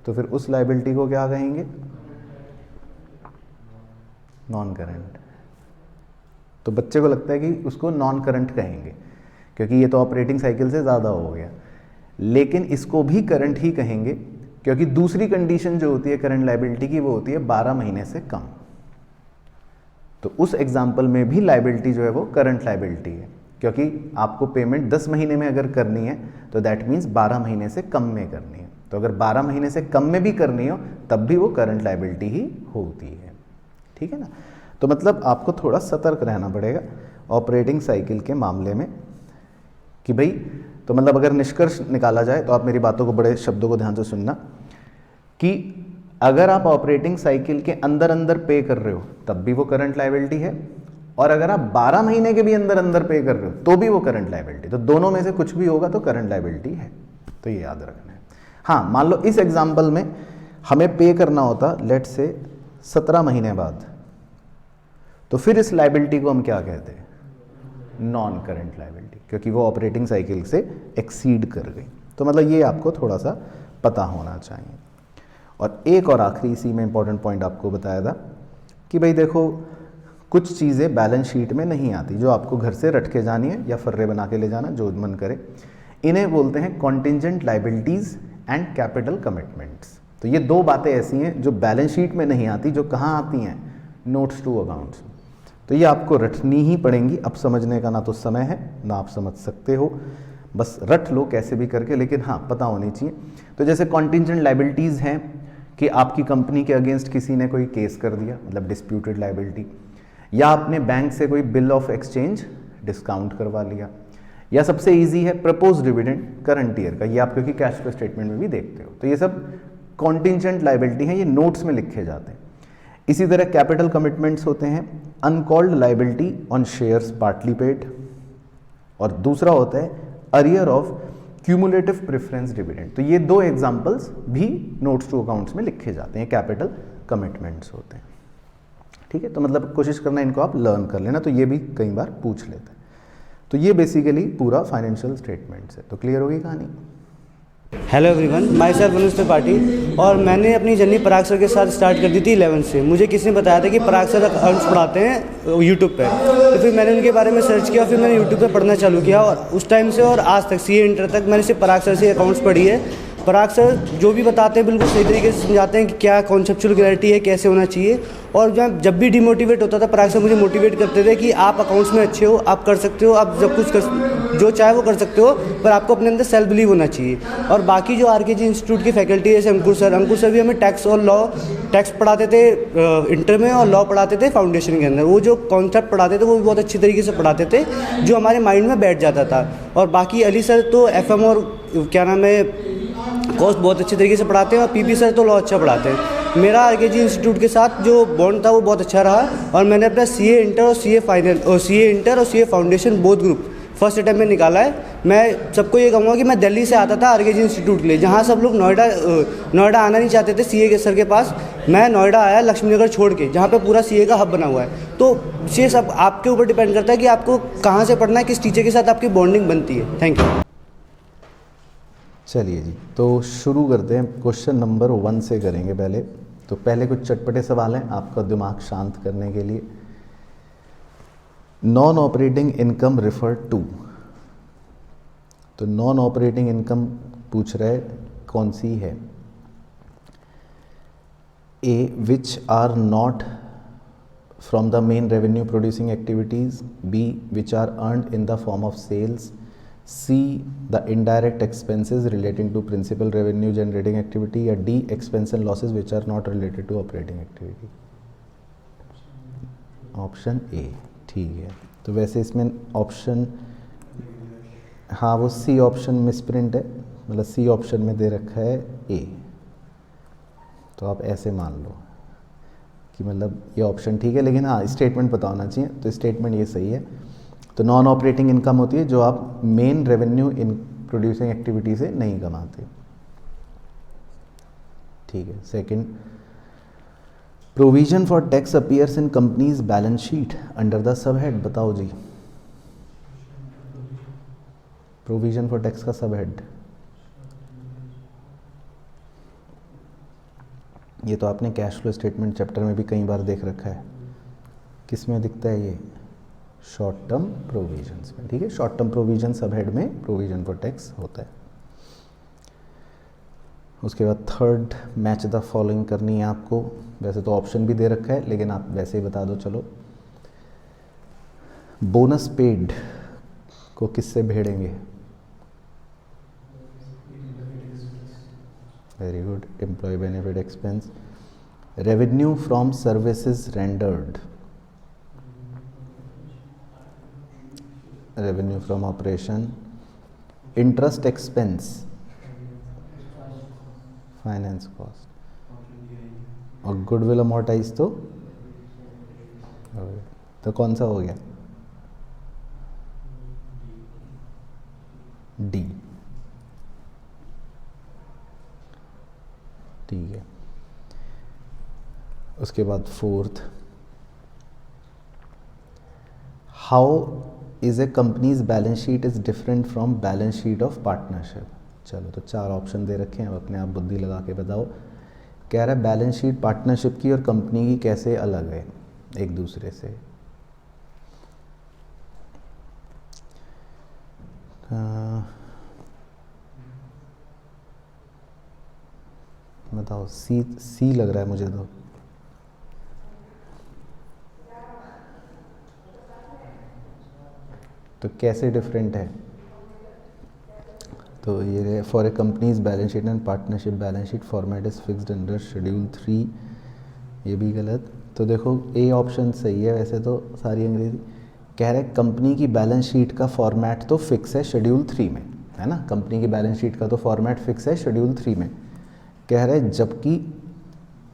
तो फिर उस लाइबिलिटी को क्या कहेंगे? Non current. तो बच्चे को लगता है कि उसको नॉन करंट कहेंगे क्योंकि ये तो ऑपरेटिंग साइकिल से ज़्यादा हो गया, लेकिन इसको भी करंट ही कहेंगे क्योंकि दूसरी कंडीशन जो होती है करंट लाइबिलिटी की वो होती है 12 महीने से कम। तो उस एग्जाम्पल में भी लाइबिलिटी जो है वो करंट लाइबिलिटी है, क्योंकि आपको पेमेंट 10 महीने में अगर करनी है तो दैट मीन्स 12 महीने से कम में करनी है। तो अगर 12 महीने से कम में भी करनी हो तब भी वो करंट लाइबिलिटी ही होती है, ठीक है ना। तो मतलब आपको थोड़ा सतर्क रहना पड़ेगा ऑपरेटिंग साइकिल के मामले में कि भाई, तो मतलब अगर निष्कर्ष निकाला जाए तो आप मेरी बातों को, बड़े शब्दों को ध्यान से सुनना, कि अगर आप ऑपरेटिंग साइकिल के अंदर अंदर पे कर रहे हो तब भी वो करंट लायबिलिटी है, और अगर आप 12 महीने के भी अंदर अंदर पे कर रहे हो तो भी वो करंट लायबिलिटी। तो दोनों में से कुछ भी होगा तो करंट लायबिलिटी है, तो ये याद रखना है। हाँ, मान लो इस एग्जाम्पल में हमें पे करना होता लेट से 17 महीने बाद, तो फिर इस लायबिलिटी को हम क्या कहते हैं? नॉन करंट लायबिलिटी, क्योंकि वो ऑपरेटिंग साइकिल से एक्सीड कर गई। तो मतलब ये आपको थोड़ा सा पता होना चाहिए। और एक और आखिरी इसी में इंपॉर्टेंट पॉइंट आपको बताया था कि भाई देखो, कुछ चीज़ें बैलेंस शीट में नहीं आती जो आपको घर से रट के जानी है या फर्रे बना के ले जाना, जो मन करे। इन्हें बोलते हैं contingent liabilities and capital commitments. तो ये दो बातें ऐसी हैं जो बैलेंस शीट में नहीं आती, जो कहाँ आती हैं? Notes to accounts. तो ये आपको रटनी ही पड़ेंगी। अब समझने का ना तो समय है ना आप समझ सकते हो, बस रट लो कैसे भी करके, लेकिन हाँ पता होनी चाहिए। तो जैसे कॉन्टिंजेंट लायबिलिटीज़ हैं कि आपकी कंपनी के अगेंस्ट किसी ने कोई केस कर दिया, मतलब डिस्प्यूटेड लायबिलिटी, या आपने बैंक से कोई बिल ऑफ एक्सचेंज डिस्काउंट करवा लिया, या सबसे इजी है प्रपोज डिविडेंड करंट ईयर का, ये आप क्योंकि कैश फ्लो स्टेटमेंट में भी देखते हो। तो ये सब कॉन्टिंजेंट लायबिलिटी हैं, ये नोट्स में लिखे जाते हैं। इसी तरह कैपिटल कमिटमेंट्स होते हैं uncalled liability on shares partly paid, और दूसरा होता है arrear of cumulative preference dividend. तो ये दो एग्जांपल्स भी नोट्स टू अकाउंट्स में लिखे जाते हैं, कैपिटल कमिटमेंट्स होते हैं, ठीक है। तो मतलब कोशिश करना इनको आप लर्न कर लेना, तो ये भी कई बार पूछ लेते हैं। तो ये बेसिकली पूरा फाइनेंशियल स्टेटमेंट्स है। तो क्लियर होगी कहानी? हेलो एवरीवन, माई सेल्फ अनुज त्रिपाठी, और मैंने अपनी जर्नी पराग सर के साथ स्टार्ट कर दी थी 11 से। मुझे किसी ने बताया था कि पराग सर अकाउंट्स पढ़ाते हैं यूट्यूब पे, तो फिर मैंने उनके बारे में सर्च किया, फिर मैंने यूट्यूब पे पढ़ना चालू किया, और उस टाइम से और आज तक CA इंटर तक मैंने सिर्फ पराग सर से अकाउंट्स पढ़ी है। पराग सर जो भी बताते हैं बिल्कुल सही तरीके से समझाते हैं कि क्या कॉन्सेप्चुअल क्लैरिटी है, कैसे होना चाहिए। और जब भी डिमोटिवेट होता था पराग सर मुझे मोटिवेट करते थे कि आप अकाउंट्स में अच्छे हो, आप कर सकते हो, आप जब कुछ जो चाहे वो कर सकते हो, पर आपको अपने अंदर सेल्फ बिलीव होना चाहिए। और बाकी जो आरकेजी इंस्टीट्यूट की फैकल्टी है जैसे अंकुर सर भी हमें टैक्स और लॉ टैक्स पढ़ाते थे इंटर में, और लॉ पढ़ाते थे फाउंडेशन के अंदर। वो जो कॉन्सेप्ट पढ़ाते थे वो भी बहुत अच्छी तरीके से पढ़ाते थे, जो हमारे माइंड में बैठ जाता था। और बाकी अली सर तो एफएम और क्या नाम है कॉस्ट बहुत अच्छे तरीके से पढ़ाते हैं, और पीपी सर तो लॉ अच्छा पढ़ाते हैं। मेरा आरकेजी इंस्टीट्यूट के साथ जो बॉन्ड था वो बहुत अच्छा रहा, और मैंने अपना सीए इंटर और CA foundation both group first attempt में निकाला है। मैं सबको ये कहूँगा कि मैं दिल्ली से आता था आरकेजी इंस्टीट्यूट के लिए, जहाँ सब लोग नोएडा आना नहीं चाहते थे सीए के सर के पास। मैं नोएडा आया लक्ष्मी नगर छोड़ के, जहाँ पे पूरा सीए का हब बना हुआ है। तो ये सब आपके ऊपर डिपेंड करता है कि आपको कहाँ से पढ़ना है, किस टीचर के साथ आपकी बॉन्डिंग बनती है। Thank you. चलिए जी, तो शुरू करते हैं। क्वेश्चन नंबर 1 से करेंगे पहले। तो पहले कुछ चटपटे सवाल हैं आपका दिमाग शांत करने के लिए। Non operating income refer to, तो नॉन ऑपरेटिंग इनकम पूछ रहे कौन सी है। A which are not from the main revenue producing activities, B which are earned in the form of sales, C the indirect expenses relating to principal revenue generating activity, या D expense and losses which are not related to operating activity. Option A ठीक है। तो वैसे इसमें option, हाँ वो C option misprint है, मतलब सी ऑप्शन में दे रखा है ए। तो आप ऐसे मान लो कि मतलब ये ऑप्शन ठीक है, लेकिन हाँ स्टेटमेंट पता होना चाहिए। तो स्टेटमेंट ये सही है। तो नॉन ऑपरेटिंग इनकम होती है जो आप main revenue in producing activity से नहीं कमाते। ठीक है। Second, provision for tax appears in companies balance sheet under the sub head. बताओ जी, प्रोविजन फॉर टैक्स का सब हेड, ये तो आपने कैश फ्लो स्टेटमेंट चैप्टर में भी कई बार देख रखा है। किस में दिखता है ये? शॉर्ट टर्म प्रोविजंस में। ठीक है, शॉर्ट टर्म प्रोविजन सब हेड में प्रोविजन फॉर टैक्स होता है। उसके बाद थर्ड, मैच द फॉलोइंग करनी है आपको। वैसे तो ऑप्शन भी दे रखा है, लेकिन आप वैसे ही बता दो। चलो, बोनस पेड को किससे भेड़ेंगे? Very good, employ benefit expense. Revenue from services rendered, revenue from operation. Interest expense, finance cost. और गुडविल अमोर्टाइज तो कौन सा हो गया? डी। ठीक है। उसके बाद fourth, how is a companies balance sheet is different from balance sheet of partnership. चलो, तो 4 ऑप्शन दे रखे हैं, अब अपने आप बुद्धि लगा के बताओ। कह रहा है बैलेंस शीट पार्टनरशिप की और कंपनी की कैसे अलग है एक दूसरे से। बताओ। सी लग रहा है मुझे तो कैसे डिफरेंट है? तो ये for a companies balance sheet and partnership balance sheet format is fixed under schedule 3, ये भी गलत। तो देखो, ए ऑप्शन सही है। वैसे तो सारी अंग्रेजी कह रहे कंपनी की बैलेंस शीट का फॉर्मेट तो फिक्स है शेड्यूल 3 में, है ना। कंपनी की बैलेंस शीट का तो फॉर्मेट फिक्स है शेड्यूल 3 में, कह रहे जबकि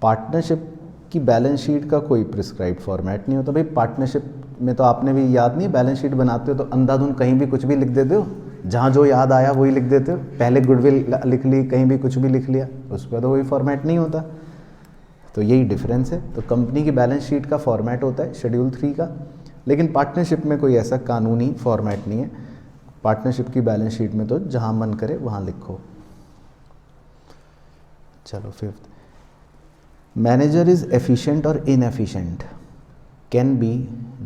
पार्टनरशिप की बैलेंस शीट का कोई प्रिस्क्राइब्ड फॉर्मेट नहीं होता। भाई पार्टनरशिप में तो आपने भी याद नहीं, बैलेंस शीट बनाते हो तो अंधाधुन कहीं भी कुछ भी लिख देते हो, जहाँ जो याद आया वही लिख देते हो। पहले गुडविल लिख ली, कहीं भी कुछ भी लिख लिया, उस पर तो कोई फॉर्मेट नहीं होता। तो यही डिफरेंस है। तो कंपनी की बैलेंस शीट का फॉर्मेट होता है शेड्यूल 3 का, लेकिन पार्टनरशिप में कोई ऐसा कानूनी फॉर्मेट नहीं है। पार्टनरशिप की बैलेंस शीट में तो जहाँ मन करे वहाँ लिखो। चलो, फिफ्थ, मैनेजर इज एफिशिएंट और इनएफिशिएंट कैन बी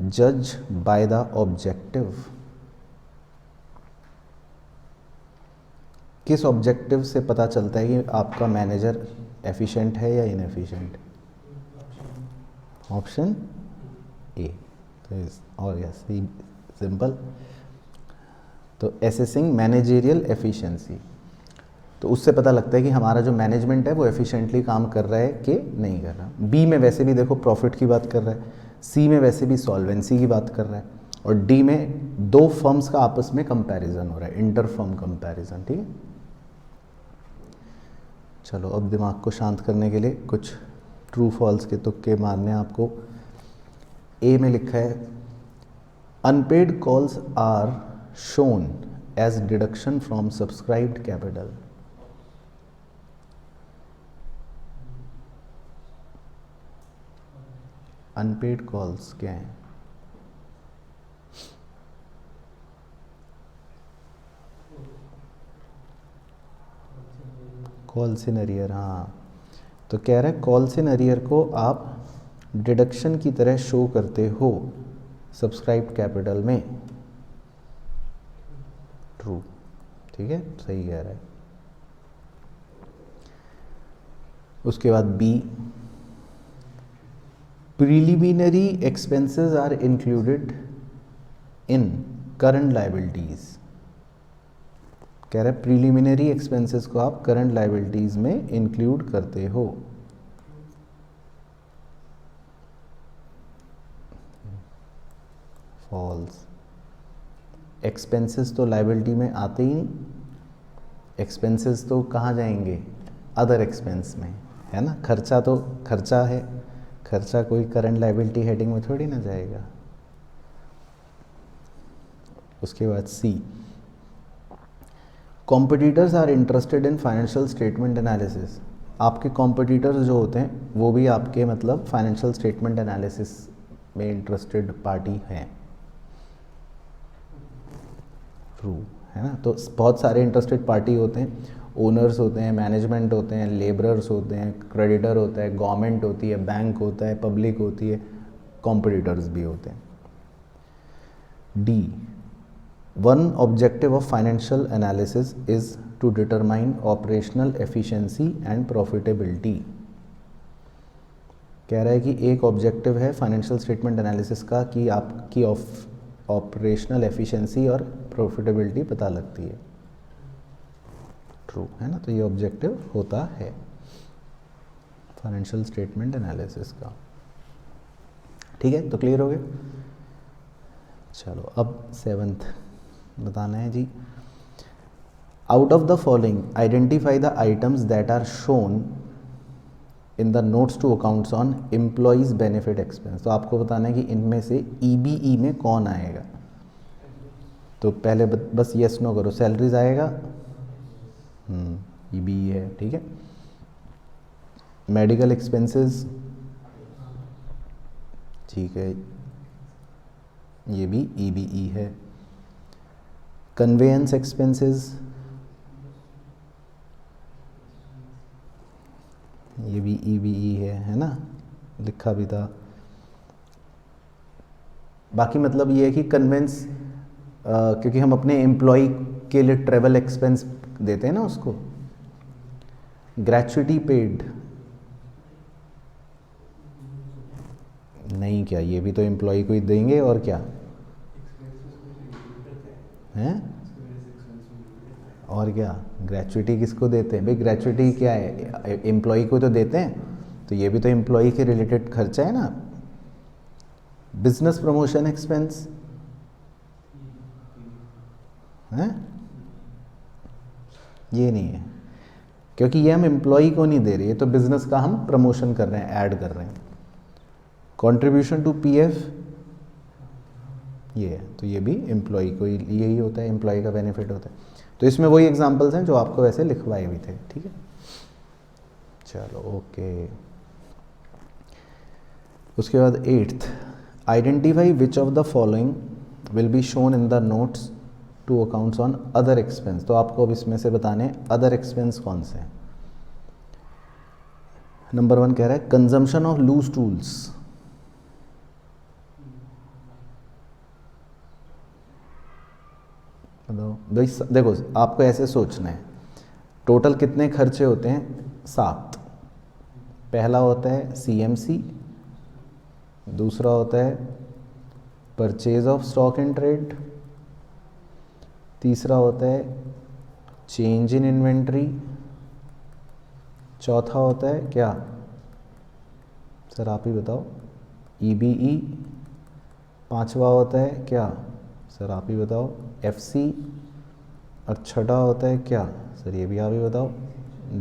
जज बाय द ऑब्जेक्टिव। किस ऑब्जेक्टिव से पता चलता है कि आपका मैनेजर एफिशिएंट है या इनएफिशिएंट? Option A. तो और यस सिंपल। तो एसेसिंग मैनेजेरियल एफिशिएंसी, तो उससे पता लगता है कि हमारा जो मैनेजमेंट है वो एफिशिएंटली काम कर रहा है कि नहीं कर रहा। बी में वैसे भी देखो प्रॉफिट की बात कर रहा है, सी में वैसे भी सॉल्वेंसी की बात कर रहा है, और डी में दो फर्म्स का आपस में कंपैरिजन हो रहा है, इंटर फर्म कंपैरिजन। ठीक है, चलो अब दिमाग को शांत करने के लिए कुछ ट्रू फॉल्स के तुक्के मारने आपको। ए में लिखा है unpaid calls are shown as deduction from subscribed capital. Unpaid calls क्या हैं? कॉल्स इन अरियर, हाँ। तो कह रहा है कॉल्स इन अरियर को आप डिडक्शन की तरह शो करते हो सब्सक्राइब्ड कैपिटल में। ट्रू, ठीक है, सही कह रहा है। उसके बाद B, preliminary expenses are included in current liabilities. कह रहा है प्रीलिमिनरी एक्सपेंसेस को आप करंट लायबिलिटीज में इंक्लूड करते हो। फॉल्स। एक्सपेंसेस तो लायबिलिटी में आते ही नहीं, एक्सपेंसेस तो कहाँ जाएंगे? अदर एक्सपेंस में, है ना। खर्चा तो खर्चा है, खर्चा कोई करंट लायबिलिटी हेडिंग में थोड़ी ना जाएगा। उसके बाद C, competitors are interested in financial statement analysis. आपके कॉम्पिटिटर्स जो होते हैं वो भी आपके मतलब फाइनेंशियल स्टेटमेंट एनालिसिस में इंटरेस्टेड पार्टी हैं। ट्रू, है ना। तो बहुत सारे इंटरेस्टेड पार्टी होते हैं, ओनर्स होते हैं, मैनेजमेंट होते हैं, लेबरर्स होते हैं, क्रेडिटर होता है, गवर्नमेंट होती है, बैंक होता है, पब्लिक होती है, कॉम्पिटिटर्स भी होते हैं। D, one objective of financial analysis is to determine operational efficiency and profitability. कह रहा है कि एक ऑब्जेक्टिव है फाइनेंशियल स्टेटमेंट एनालिसिस का कि आपकी ऑपरेशनल एफिशिएंसी और प्रॉफिटेबिलिटी पता लगती है। ट्रू, है ना। तो ये ऑब्जेक्टिव होता है फाइनेंशियल स्टेटमेंट एनालिसिस का। ठीक है, तो क्लियर हो गया। चलो अब 7th बताना है जी। Out of the following identify the items that are shown in the notes to accounts on employees benefit expense. तो आपको बताना है कि इनमें से ईबीई में कौन आएगा। तो पहले बस यस नो करो। सैलरीज आएगा, ईबीई है, ठीक है। मेडिकल एक्सपेंसेस, ठीक है, ये भी ईबीई है। कन्वेयंस एक्सपेंसेस, ये भी ईबीई है ना, लिखा भी था। बाकी मतलब ये है कि कन्वेंस क्योंकि हम अपने एम्प्लॉय के लिए ट्रेवल एक्सपेंस देते हैं ना उसको। ग्रेचुइटी पेड नहीं, क्या ये भी तो एम्प्लॉय को ही देंगे और क्या हैं, और क्या। ग्रेचुइटी किसको देते हैं भाई? ग्रेचुइटी क्या है, एम्प्लॉय को तो देते हैं, तो ये भी तो एम्प्लॉय के रिलेटेड खर्चा है ना। बिजनेस प्रमोशन एक्सपेंस है, ये नहीं है क्योंकि ये हम एम्प्लॉय को नहीं दे रहे, ये तो बिजनेस का हम प्रमोशन कर रहे हैं, ऐड कर रहे हैं। कंट्रीब्यूशन टू पीएफ, ये है, तो ये भी एम्प्लॉय को यही होता है, एम्प्लॉय का बेनिफिट होता है। तो इसमें वही एग्जांपल्स हैं जो आपको वैसे लिखवाए भी थे, ठीक है। चलो ओके। उसके बाद 8th, identify which of the following will be shown in the notes to accounts on other expense. तो आपको अब इसमें से बताने अदर एक्सपेंस कौन से हैं। नंबर 1 कह रहा है कंजम्पशन ऑफ लूज टूल्स। भाई देखो, आपको ऐसे सोचना है टोटल कितने खर्चे होते हैं? 7। पहला होता है CMC, दूसरा होता है purchase of stock in trade, तीसरा होता है चेंज इन इन्वेंट्री, चौथा होता है क्या सर आप ही बताओ? EBE, पांचवा होता है क्या सर आप ही बताओ? FC, और छठा होता है क्या सर ये भी आप ही बताओ?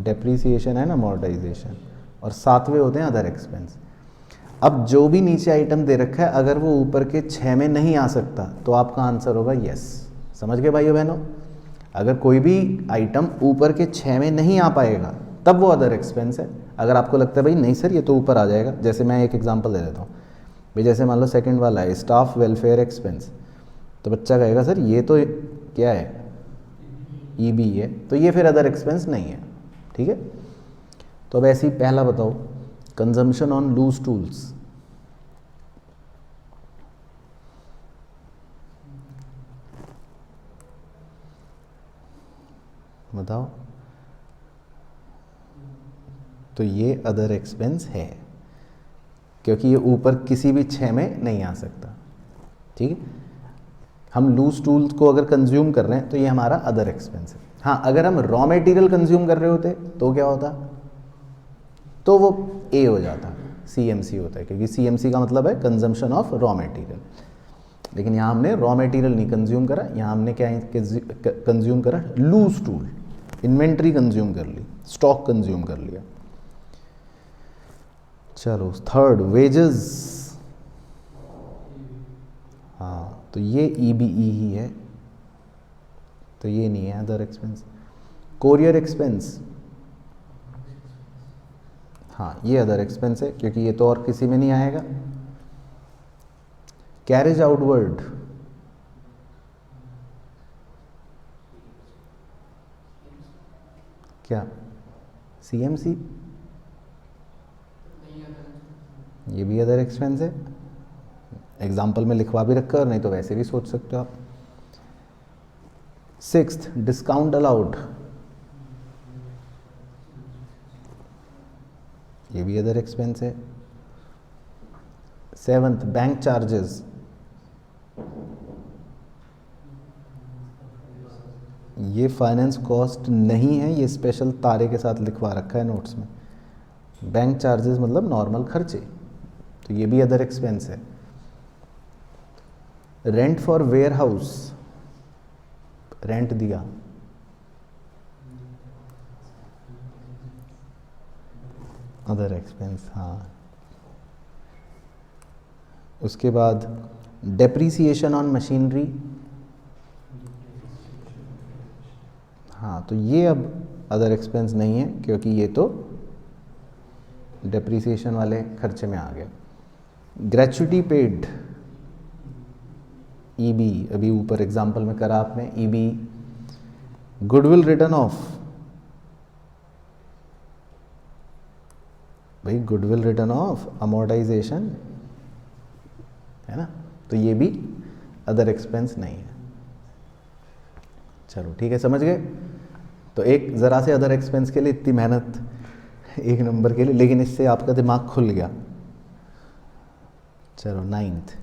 डेप्रीसिएशन है ना, अमोर्टाइजेशन। और सातवें होते हैं अदर एक्सपेंस। अब जो भी नीचे आइटम दे रखा है अगर वो ऊपर के 6 में नहीं आ सकता तो आपका आंसर होगा यस। समझ गए भाइयों बहनों? अगर कोई भी आइटम ऊपर के 6 में नहीं आ पाएगा तब वो अदर एक्सपेंस है। अगर आपको लगता है भाई नहीं सर ये तो ऊपर आ जाएगा, जैसे मैं एक एग्जांपल दे देता हूँ भाई, जैसे मान लो सेकंड वाला है स्टाफ वेलफेयर एक्सपेंस, तो बच्चा कहेगा सर ये तो क्या है? EB है, तो ये फिर अदर एक्सपेंस नहीं है। ठीक है, तो अब ऐसे ही पहला बताओ, कंजम्पशन ऑन लूज टूल्स। बताओ, तो ये अदर एक्सपेंस है क्योंकि ये ऊपर किसी भी 6 में नहीं आ सकता। ठीक है, हम लूज टूल्स को अगर कंज्यूम कर रहे हैं तो ये हमारा अदर एक्सपेंस है। हाँ, अगर हम रॉ मटेरियल कंज्यूम कर रहे होते तो क्या होता? तो वो A हो जाता, CMC होता है, क्योंकि CMC का मतलब है कंजम्पशन ऑफ रॉ मटेरियल। लेकिन यहाँ हमने रॉ मटेरियल नहीं कंज्यूम करा, यहाँ हमने क्या कंज्यूम करा? लूज टूल, इन्वेंट्री कंज्यूम कर ली, स्टॉक कंज्यूम कर लिया। चलो थर्ड, वेजेस। हाँ, तो ये EBE ही है, तो ये नहीं है अदर एक्सपेंस। कोरियर एक्सपेंस, हाँ ये अदर एक्सपेंस है क्योंकि ये तो और किसी में नहीं आएगा। कैरेज आउटवर्ड, क्या CMC? ये भी अदर एक्सपेंस है। एग्जाम्पल में लिखवा भी रखा, और नहीं तो वैसे भी सोच सकते हो आप। सिक्स्थ, डिस्काउंट अलाउड, ये भी अदर एक्सपेंस है। सेवंथ, बैंक चार्जेस, ये फाइनेंस कॉस्ट नहीं है, ये स्पेशल तारे के साथ लिखवा रखा है नोट्स में। बैंक चार्जेस मतलब नॉर्मल खर्चे, तो ये भी अदर एक्सपेंस है। Rent for warehouse, rent दिया, अदर एक्सपेंस। हाँ, उसके बाद डेप्रीसिएशन ऑन मशीनरी, हाँ तो ये अब अदर एक्सपेंस नहीं है क्योंकि ये तो डेप्रीसिएशन वाले खर्चे में आ गया। ग्रेचुटी पेड, EB, अभी ऊपर एग्जाम्पल में करा आपने EB। गुडविल रिटर्न ऑफ, भाई गुडविल रिटर्न ऑफ अमोर्टाइजेशन है ना, तो ये भी अदर एक्सपेंस नहीं है। चलो ठीक है, समझ गए? तो एक ज़रा से अदर एक्सपेंस के लिए इतनी मेहनत एक नंबर के लिए, लेकिन इससे आपका दिमाग खुल गया। चलो ninth,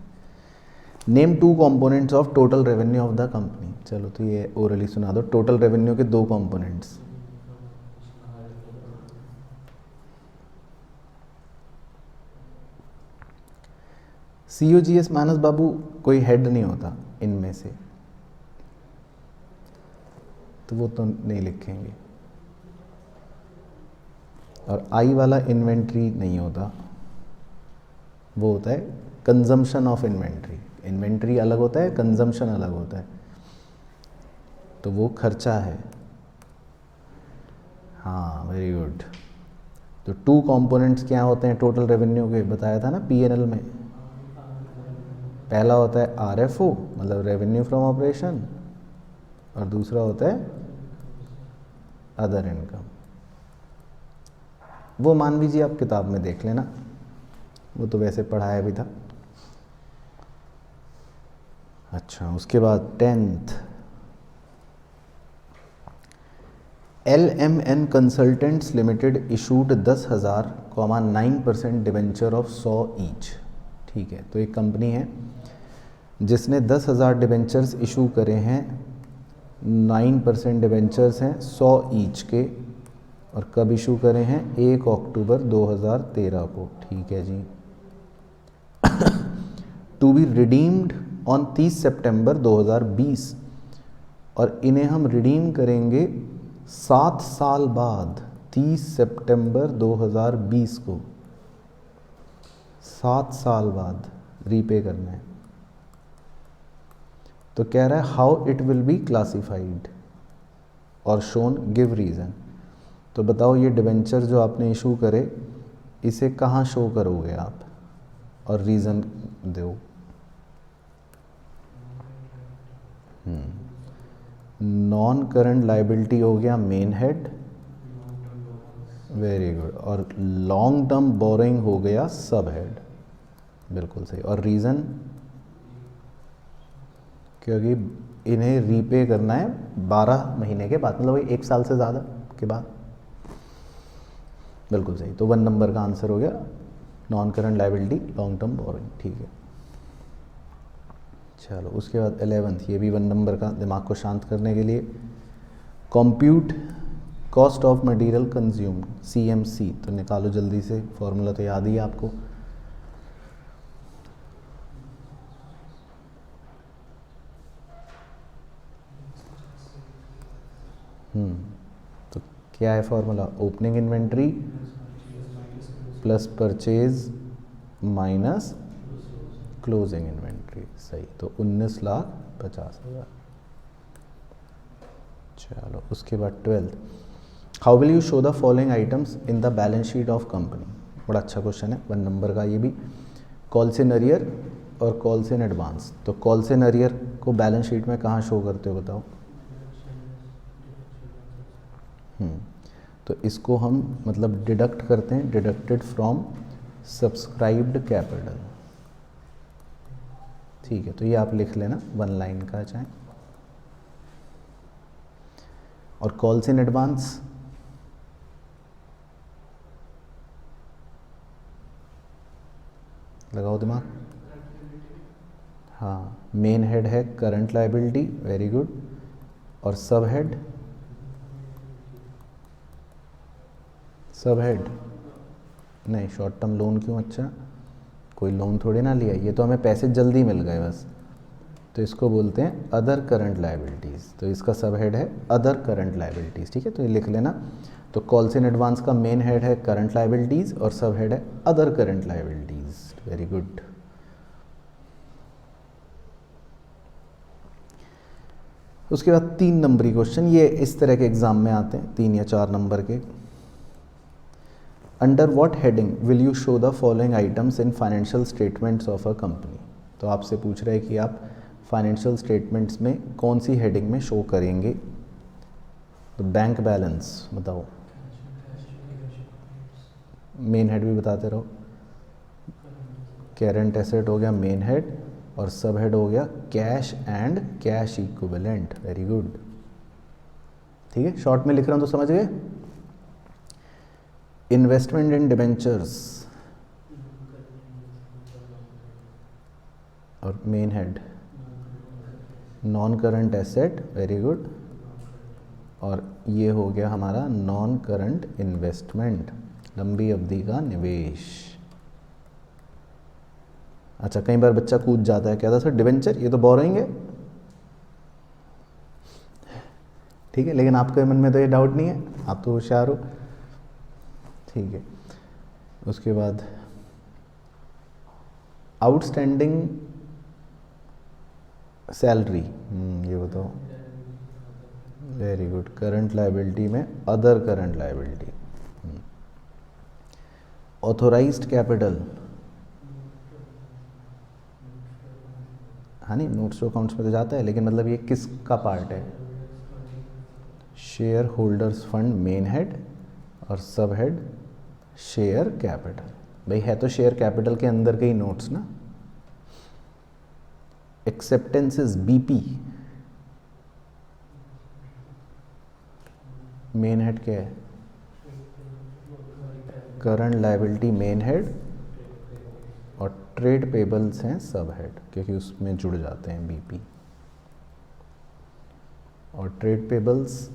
name 2 components of total revenue of the company. चलो तो ये ओरली सुना दो, टोटल रेवेन्यू के 2 कंपोनेंट्स। COGS मानस बाबू कोई हेड नहीं होता इनमें से, तो वो तो नहीं लिखेंगे। और I वाला इन्वेंट्री नहीं होता, वो होता है कंजम्पशन ऑफ इन्वेंट्री। इन्वेंट्री अलग होता है, कंजम्पशन अलग होता है, तो वो खर्चा है। हाँ वेरी गुड। तो 2 कंपोनेंट्स क्या होते हैं टोटल रेवेन्यू के, बताया था ना P&L में। पहला होता है RFO मतलब रेवेन्यू फ्रॉम ऑपरेशन, और दूसरा होता है अदर इनकम। वो मान लीजिए आप किताब में देख लेना, वो तो वैसे पढ़ाया भी था। अच्छा, उसके बाद 10th, LMN consultants limited issued 10,000 9% debenture of 100 each. ठीक है, तो एक कंपनी है जिसने 10,000 डिवेंचर्स इशू करे हैं, 9% डिवेंचर्स हैं 100 ईच के, और कब इशू करे हैं? 1 अक्टूबर 2013 को। ठीक है जी। टू बी रिडीम्ड ऑन 30 सितंबर 2020, और इन्हें हम रिडीम करेंगे 7 साल बाद, 30 सितंबर 2020 को। 7 साल बाद रीपे करना है। तो कह रहा है how it will be classified और शोन गिव रीज़न। तो बताओ ये डिवेंचर जो आपने इशू करे इसे कहाँ शो करोगे आप, और रीज़न दो। नॉन करंट लाइबिलिटी हो गया मेन हेड, वेरी गुड, और लॉन्ग टर्म बोरोइंग हो गया सब हेड, बिल्कुल सही। और रीज़न, क्योंकि इन्हें रीपे करना है 12 महीने के बाद, मतलब 1 साल से ज़्यादा के बाद, बिल्कुल सही। तो 1 नंबर का आंसर हो गया non current liability long term borrowing. ठीक है, चलो उसके बाद 11th, ये भी 1 नंबर का, दिमाग को शांत करने के लिए। Compute cost of material consumed, CMC। तो निकालो जल्दी से, फॉर्मूला तो याद ही है आपको। तो क्या है formula? Opening inventory plus purchase minus closing inventory. सही, तो 19,50,000। चलो उसके बाद 12th, how will you show the following items in the balance sheet of company. बड़ा अच्छा क्वेश्चन है, 1 नंबर का ये भी। कॉल्स इन अरियर और कॉल्स इन एडवांस। तो कॉल्स इन अरियर को बैलेंस शीट में कहाँ शो करते हो बताओ? तो इसको हम मतलब डिडक्ट करते हैं, डिडक्टेड फ्रॉम सब्सक्राइब्ड कैपिटल। ठीक है, तो ये आप लिख लेना, 1 लाइन का चाहे। और कॉल्स इन एडवांस, लगाओ दिमाग। हाँ, मेन हेड है करंट लायबिलिटी, वेरी गुड, और सब हेड, सब हेड नहीं, शॉर्ट टर्म लोन क्यों? अच्छा, कोई लोन थोड़ी ना लिया, ये तो हमें पैसे जल्दी मिल गए बस। तो इसको बोलते हैं अदर करंट लायबिलिटीज़। तो इसका सब हेड है अदर करंट लायबिलिटीज़। ठीक है, तो ये लिख लेना। तो कॉल्स इन एडवांस का मेन हेड है करंट लायबिलिटीज़ और सब हेड है other current liabilities. Very good. उसके बाद 3 नंबरी क्वेश्चन, ये इस तरह के एग्जाम में आते हैं, 3 या 4 नंबर के। Under what heading will you show the following items in financial statements of a company. तो आपसे पूछ रहे हैं कि आप फाइनेंशियल स्टेटमेंट्स में कौन सी हेडिंग में शो करेंगे। तो बैंक बैलेंस बताओ, मेन हेड भी बताते रहो। करंट एसेट हो गया मेन हेड, और सब हेड हो गया cash and cash equivalent. Very good. ठीक है, शॉर्ट में लिख रहा हूं तो समझ गए। इन्वेस्टमेंट इन डिबेंचर्स और main head non current asset, very good, और ये हो गया हमारा नॉन करंट इन्वेस्टमेंट, लंबी अवधि का निवेश। अच्छा, कई बार बच्चा कूद जाता है, कहता सर डिबेंचर ये तो बोरोइंग है। ठीक है, लेकिन आपके मन में तो ये डाउट नहीं है, आप तो होशियार हो। ठीक है, उसके बाद आउटस्टैंडिंग सैलरी, ये बताओ। वेरी गुड, करंट लायबिलिटी में other current liability. Authorised capital, हाँ नहीं, नोट्स टू अकाउंट्स में तो जाता है, लेकिन मतलब ये किसका पार्ट है? Share holders fund main head, और सब हेड शेयर कैपिटल। भाई है तो शेयर कैपिटल के अंदर के ही नोट्स ना। एक्सेप्टेंसेस BP, मेन हेड क्या है? करंट लायबिलिटी मेन हेड और ट्रेड पेबल्स हैं सब हेड, क्योंकि उसमें जुड़ जाते हैं बीपी। और ट्रेड पेबल्स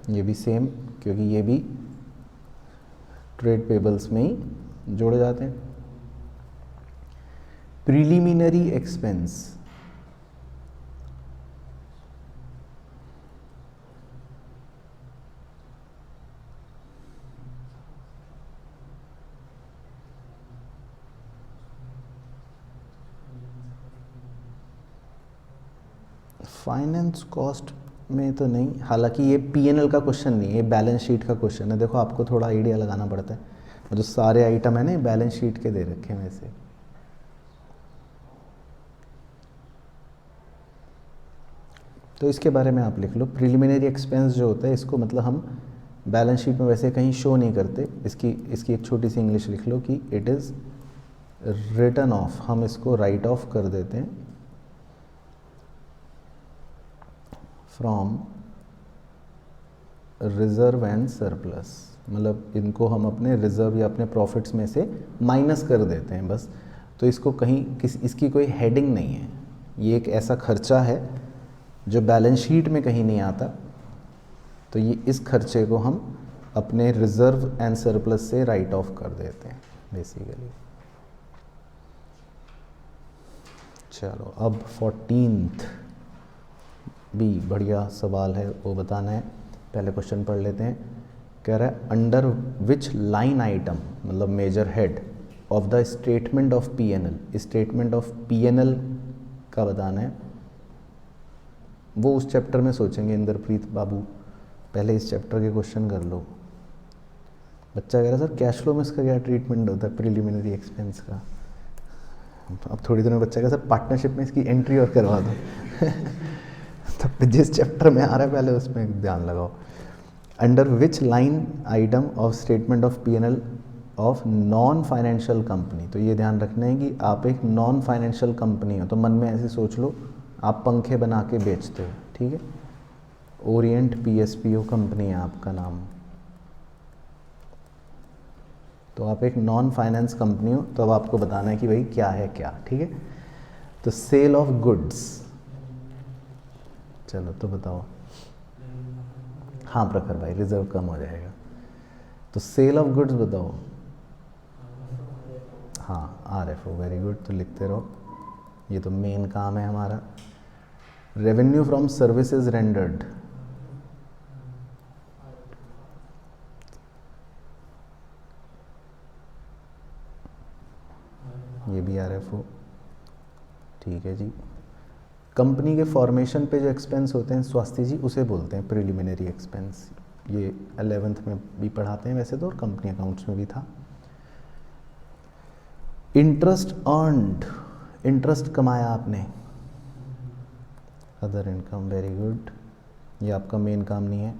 ये भी सेम, क्योंकि ये भी ट्रेड पेबल्स में ही जोड़े जाते हैं। प्रीलिमिनरी एक्सपेंस, फाइनेंस कॉस्ट में तो नहीं, हालांकि ये पीएनएल का क्वेश्चन नहीं है, ये बैलेंस शीट का क्वेश्चन है। देखो आपको थोड़ा आइडिया लगाना पड़ता है। जो सारे आइटम है ना बैलेंस शीट के दे रखे हैं वैसे। तो इसके बारे में आप लिख लो। प्रिलिमिनरी एक्सपेंस जो होता है इसको मतलब हम बैलेंस शीट में वैसे कहीं शो नहीं करते। इसकी एक छोटी सी इंग्लिश लिख लो कि इट इज़ रिटन ऑफ, हम इसको राइट ऑफ कर देते हैं फ्रॉम रिजर्व एंड सरप्लस, मतलब इनको हम अपने रिजर्व या अपने प्रॉफिट्स में से माइनस कर देते हैं बस। तो इसको कहीं इसकी कोई हेडिंग नहीं है, ये एक ऐसा खर्चा है जो बैलेंस शीट में कहीं नहीं आता। तो ये इस खर्चे को हम अपने रिजर्व एंड सरप्लस से राइट ऑफ कर देते हैं बेसिकली। चलो अब 14th भी बढ़िया सवाल है, वो बताना है। पहले क्वेश्चन पढ़ लेते हैं। कह रहा है अंडर विच लाइन आइटम, मतलब major head of the statement of PNL, statement of PNL का बताना है। वो उस चैप्टर में सोचेंगे इंद्रप्रीत बाबू, पहले इस चैप्टर के क्वेश्चन कर लो। बच्चा कह रहा सर कैश फ्लो में इसका क्या ट्रीटमेंट होता है प्रिलिमिनरी एक्सपेंस का। अब थोड़ी देर में बच्चा कह सर पार्टनरशिप में इसकी एंट्री और करवा दो। तो जिस चैप्टर में आ रहा है पहले उसमें ध्यान लगाओ। Under which line item of statement of PNL of non financial company. तो ये ध्यान रखना है कि आप एक नॉन फाइनेंशियल कंपनी हो, तो मन में ऐसे सोच लो आप पंखे बना के बेचते हो, ठीक है। ओरिएंट पीएसपीओ कंपनी है आपका नाम, तो आप एक नॉन फाइनेंस कंपनी हो। तो अब आपको बताना है कि भाई क्या है क्या, ठीक है। तो सेल ऑफ गुड्स, चलो तो बताओ। हाँ प्रखर भाई, रिजर्व कम हो जाएगा। तो सेल ऑफ गुड्स बताओ। हाँ आरएफओ, वेरी गुड, तो लिखते रहो, ये तो मेन काम है हमारा। रेवेन्यू फ्रॉम सर्विसेज रेंडर्ड, ये भी आरएफओ, ठीक है जी। कंपनी के फॉर्मेशन पे जो एक्सपेंस होते हैं स्वास्थ्य जी, उसे बोलते हैं प्रिलिमिनरी एक्सपेंस। ये 11th में भी पढ़ाते हैं वैसे तो, और कंपनी अकाउंट्स में भी था। इंटरेस्ट अर्नड, इंटरेस्ट कमाया आपने, अदर इनकम, वेरी गुड, ये आपका मेन काम नहीं है।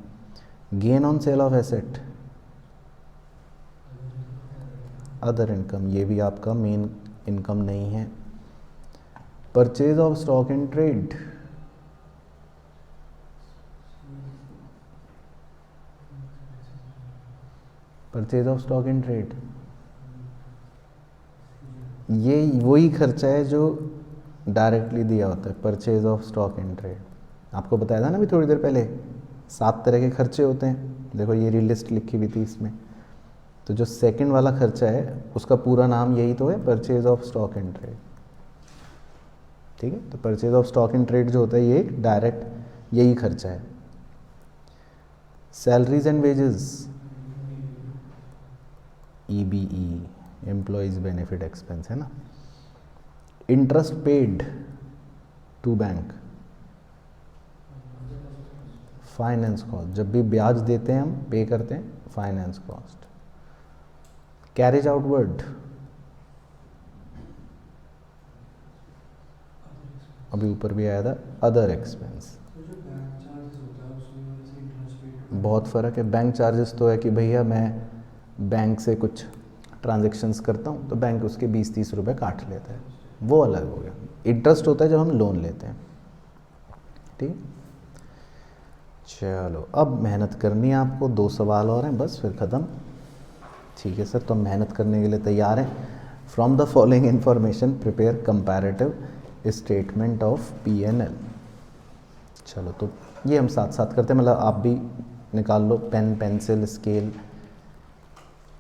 Gain on sale of asset, other income, ये भी आपका मेन इनकम नहीं है। Purchase of stock in trade, purchase of stock in trade, ये वही खर्चा है जो डायरेक्टली दिया होता है, purchase of stock in trade. आपको बताया था ना अभी थोड़ी देर पहले, 7 तरह के खर्चे होते हैं। देखो ये लिस्ट लिखी हुई थी इसमें। तो जो सेकंड वाला खर्चा है उसका पूरा नाम यही तो है, purchase of stock in trade, ठीक है। तो purchase of stock in trade जो होता है ये डायरेक्ट यही खर्चा है। Salaries and wages, EBE, employees benefit expense है ना। Interest paid to bank, finance cost, जब भी ब्याज देते हैं हम पे करते हैं फाइनेंस कॉस्ट। कैरेज आउटवर्ड, अभी ऊपर भी आया था, अदर एक्सपेंस। बहुत फ़र्क है। बैंक चार्जेस तो है कि भैया मैं बैंक से कुछ ट्रांजैक्शंस करता हूँ तो बैंक उसके 20-30 रुपए काट लेता है, वो अलग हो गया। इंटरेस्ट होता है जब हम लोन लेते हैं, ठीक। चलो अब मेहनत करनी है आपको, 2 सवाल और हैं बस, फिर ख़त्म। ठीक है सर, तो हम मेहनत करने के लिए तैयार हैं। From the following information prepare comparative statement of P&L। चलो तो ये हम साथ साथ करते हैं, मतलब आप भी निकाल लो पेन पेंसिल स्केल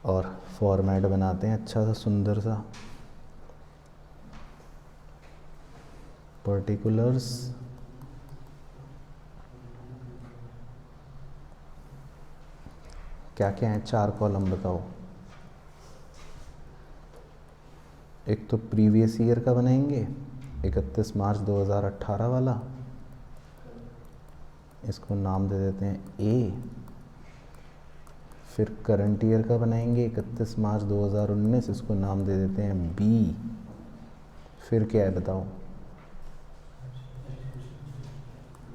और फॉर्मेट बनाते हैं अच्छा सा सुंदर सा। पर्टिकुलर्स, क्या क्या है, 4 कॉलम बताओ। एक तो प्रीवियस ईयर का बनाएंगे 31 मार्च 2018 वाला, इसको नाम दे देते हैं ए। फिर करंट ईयर का बनाएंगे 31 मार्च 2019, इसको नाम दे देते हैं बी। फिर क्या है बताओ,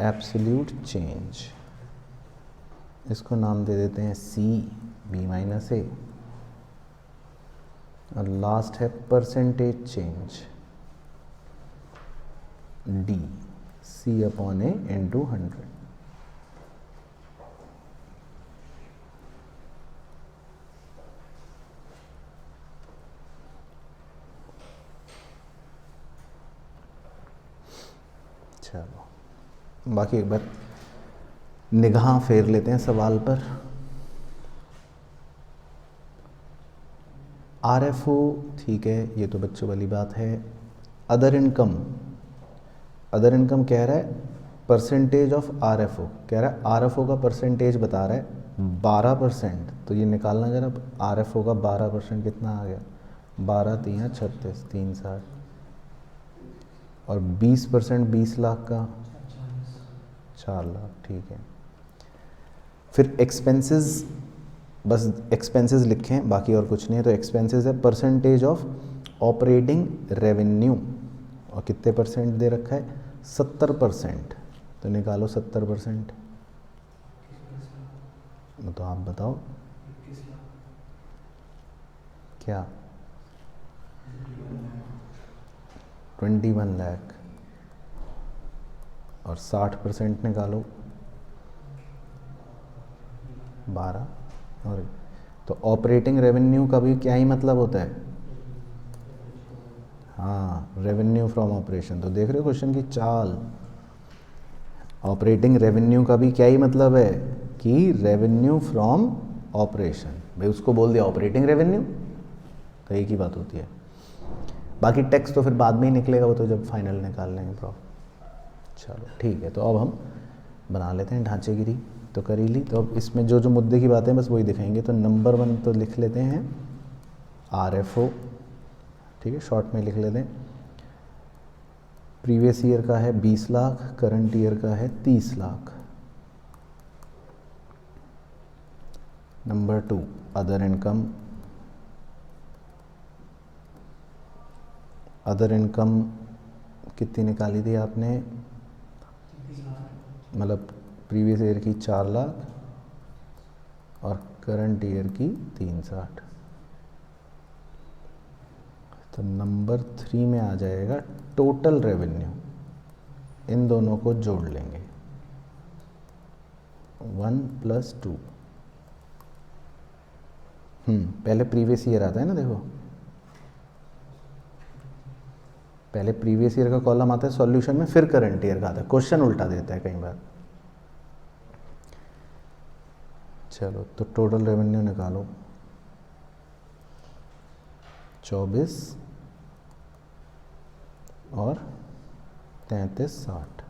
एब्सोल्यूट चेंज, इसको नाम दे देते हैं सी, बी माइनस ए। और लास्ट है परसेंटेज चेंज, डी, सी अपॉन ए इंटू 100। चलो बाकी एक बार निगाह फेर लेते हैं सवाल पर। RFO ठीक है, ये तो बच्चों वाली बात है। अदर इनकम, अदर इनकम कह रहा है परसेंटेज ऑफ RFO, कह रहा है RFO का परसेंटेज बता रहा है 12%। तो ये निकालना जरा, RFO का 12% कितना आ गया, 12 3 36 360, और 20% 20 लाख का 4 लाख, ठीक है। फिर एक्सपेंसेस, बस एक्सपेंसेस लिखें बाकी और कुछ नहीं है। तो एक्सपेंसेस है परसेंटेज ऑफ ऑपरेटिंग रेवेन्यू, और कितने परसेंट दे रखा है, 70%। तो निकालो 70%। तो आप बताओ क्या, 21 लाख। और 60% निकालो 12। और तो ऑपरेटिंग रेवेन्यू का भी क्या ही मतलब होता है, हाँ, रेवेन्यू फ्रॉम ऑपरेशन। तो देख रहे हो क्वेश्चन की चाल, ऑपरेटिंग रेवेन्यू का भी क्या ही मतलब है कि रेवेन्यू फ्रॉम ऑपरेशन। भाई उसको बोल दिया ऑपरेटिंग रेवेन्यू, तो एक ही बात होती है। बाकी टैक्स तो फिर बाद में ही निकलेगा, वो तो जब फाइनल निकाल लेंगे प्रॉफिट। चलो ठीक है, तो अब हम बना लेते हैं ढांचेगिरी, तो कर ही ली। तो अब इसमें जो जो मुद्दे की बातें बस वही दिखाएंगे। तो नंबर 1 तो लिख लेते हैं RFO, ठीक है, शॉर्ट में लिख लेते हैं। प्रीवियस ईयर का है 20 लाख, करंट ईयर का है 30 lakh. Number 2 other income, other income कितनी निकाली थी आपने, मतलब प्रीवियस ईयर की 4 लाख और करंट ईयर की 360। तो नंबर 3 में आ जाएगा टोटल रेवेन्यू, इन दोनों को जोड़ लेंगे 1 + 2। पहले प्रीवियस ईयर आता है ना, देखो पहले प्रीवियस ईयर का कॉलम आता है सॉल्यूशन में, फिर करंट ईयर का आता है। क्वेश्चन उल्टा देता है कई बार। चलो तो टोटल रेवेन्यू निकालो, 24 और 3360।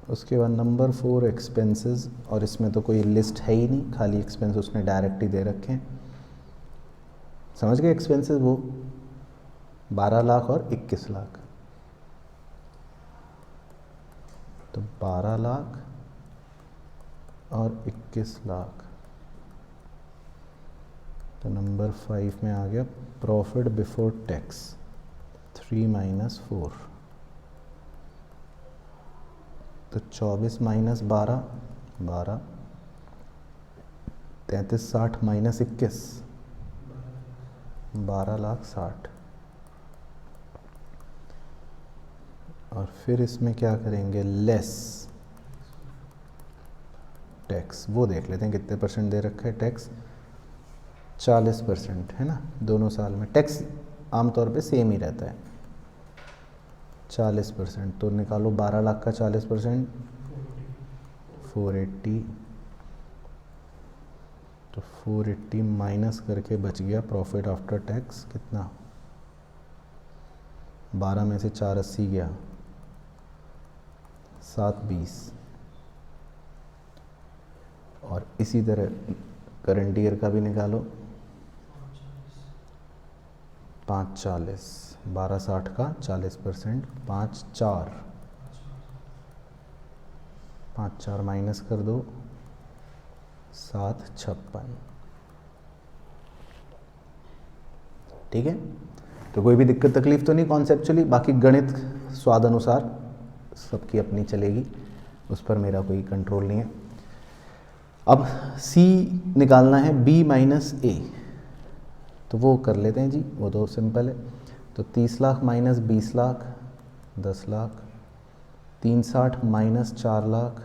उसके बाद नंबर 4 एक्सपेंसेस, और इसमें तो कोई लिस्ट है ही नहीं, खाली एक्सपेंस उसने डायरेक्ट ही दे रखे हैं। समझ गए, एक्सपेंसेस वो 12 लाख और 21 लाख। तो 12 लाख और 21 लाख। तो नंबर 5 में आ गया प्रॉफिट बिफोर टैक्स 3 - 4। तो 24 - 12 12, 3360 - 21 12,60,000। और फिर इसमें क्या करेंगे, लेस टैक्स। वो देख लेते हैं कितने परसेंट दे रखा है टैक्स, 40% है ना। दोनों साल में टैक्स आमतौर पे सेम ही रहता है 40%। तो निकालो 12 लाख का 40%, 480। तो 480 माइनस करके बच गया प्रॉफिट आफ्टर टैक्स कितना, 12 में से 480 गया, 720। और इसी तरह करंट ईयर का भी निकालो, 540, 12,60 का 40%, 5,4 माइनस कर दो, 756। ठीक है। तो कोई भी दिक्कत तकलीफ तो नहीं कॉन्सेप्चुअली, बाकी गणित स्वाद अनुसार सबकी अपनी चलेगी, उस पर मेरा कोई कंट्रोल नहीं है। अब C निकालना है B माइनस A, तो वो कर लेते हैं जी, वो तो सिंपल है। तो 30 lakh minus 20 lakh 10 lakh, 360 minus 4 lakh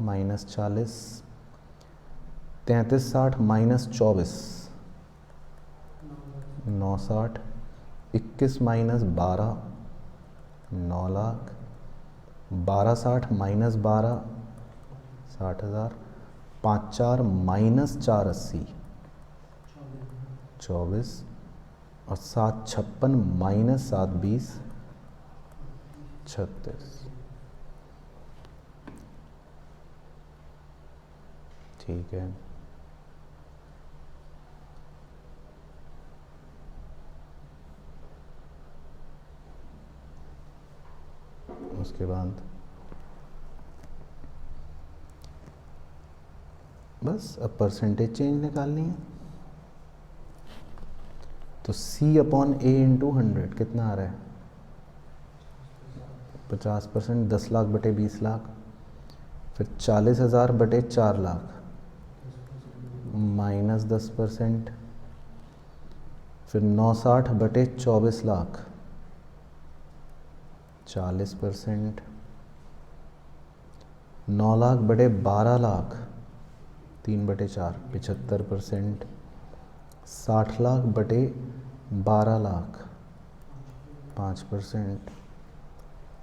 minus 40, 3360 minus 24 960, 21 minus 12 9 lakh, 1260 minus 12 60,000, 54 minus 480 24, और 756 माइनस 720 36। ठीक है। उसके बाद बस अब परसेंटेज चेंज निकालनी है। तो C अपॉन A इंटू 100 कितना आ रहा है, 50%, 10 लाख बटे 20 लाख, फिर 40,000 बटे 4 लाख माइनस 10%, फिर 960 बटे 24 लाख 40%, 9 लाख बटे 12 लाख 3 बटे 4 75%, 60 लाख बटे 12 लाख 5%,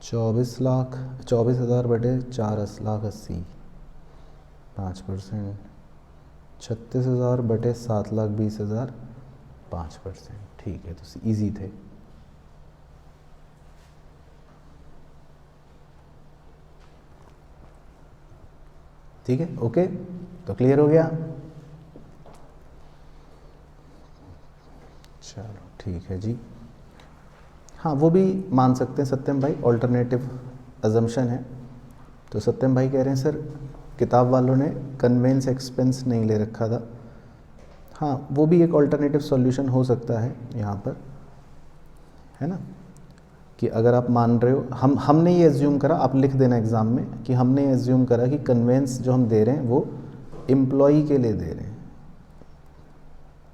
24,000 बटे 4,80,000 5%, 36,000 बटे 7,20,000 5%। ठीक है, तो इजी थे। ठीक है, ओके, तो क्लियर हो गया। चलो ठीक है जी। हाँ, वो भी मान सकते हैं सत्यम भाई, ऑल्टरनेटिव अजम्पशन है। तो सत्यम भाई कह रहे हैं सर किताब वालों ने कन्वेंस एक्सपेंस नहीं ले रखा था। हाँ, वो भी एक ऑल्टरनेटिव सॉल्यूशन हो सकता है यहाँ पर, है ना, कि अगर आप मान रहे हो, हमने ये एज्यूम करा, आप लिख देना एग्ज़ाम में कि हमने एज्यूम करा कि कन्वेंस जो हम दे रहे हैं वो एम्प्लॉई के लिए दे रहे हैं।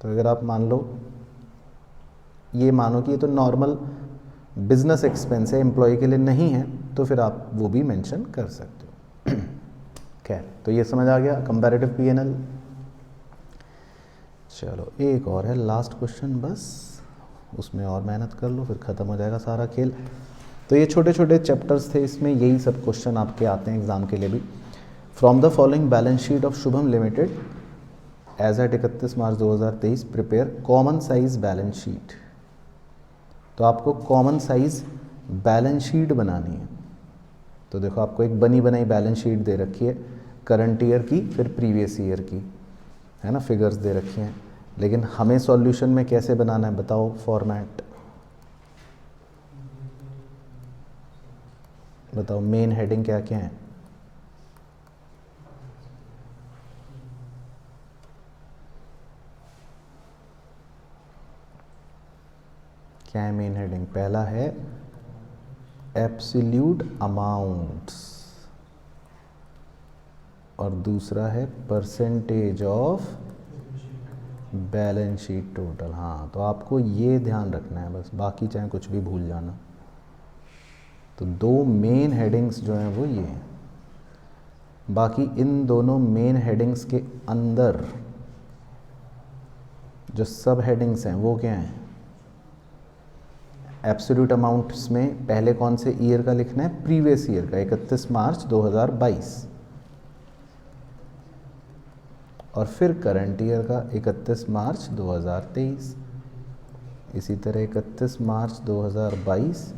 तो अगर आप मान लो, ये मानो कि ये तो नॉर्मल बिजनेस एक्सपेंस है, एम्प्लॉई के लिए नहीं है, तो फिर आप वो भी मेंशन कर सकते हो। खैर, तो ये समझ आ गया कंपैरेटिव P&L। चलो एक और है लास्ट क्वेश्चन, बस उसमें और मेहनत कर लो, फिर ख़त्म हो जाएगा सारा खेल। तो ये छोटे छोटे चैप्टर्स थे, इसमें यही सब क्वेश्चन आपके आते हैं एग्जाम के लिए भी। From the following balance sheet of Shubham limited as at 31 March 2023 prepare common size balance sheet. तो आपको कॉमन साइज बैलेंस शीट बनानी है। तो देखो, आपको एक बनी बनाई बैलेंस शीट दे रखी है, करंट ईयर की, फिर प्रीवियस ईयर की, है ना, फिगर्स दे रखे हैं। लेकिन हमें सॉल्यूशन में कैसे बनाना है बताओ, फॉर्मेट बताओ, मेन हेडिंग क्या क्या है? क्या है मेन हेडिंग? पहला है एब्सोल्यूट अमाउंट्स और दूसरा है percentage of balance sheet total, हाँ तो आपको ये ध्यान रखना है बस, बाकी चाहे कुछ भी भूल जाना। तो दो मेन हेडिंग्स जो हैं वो ये हैं, बाकी इन दोनों मेन हेडिंग्स के अंदर जो सब हेडिंग्स हैं वो क्या हैं? एब्सोल्यूट अमाउंट्स में पहले कौन से ईयर का लिखना है? प्रीवियस ईयर का, 31 मार्च 2022, और फिर करंट ईयर का 31 मार्च 2023, इसी तरह 31 मार्च 2022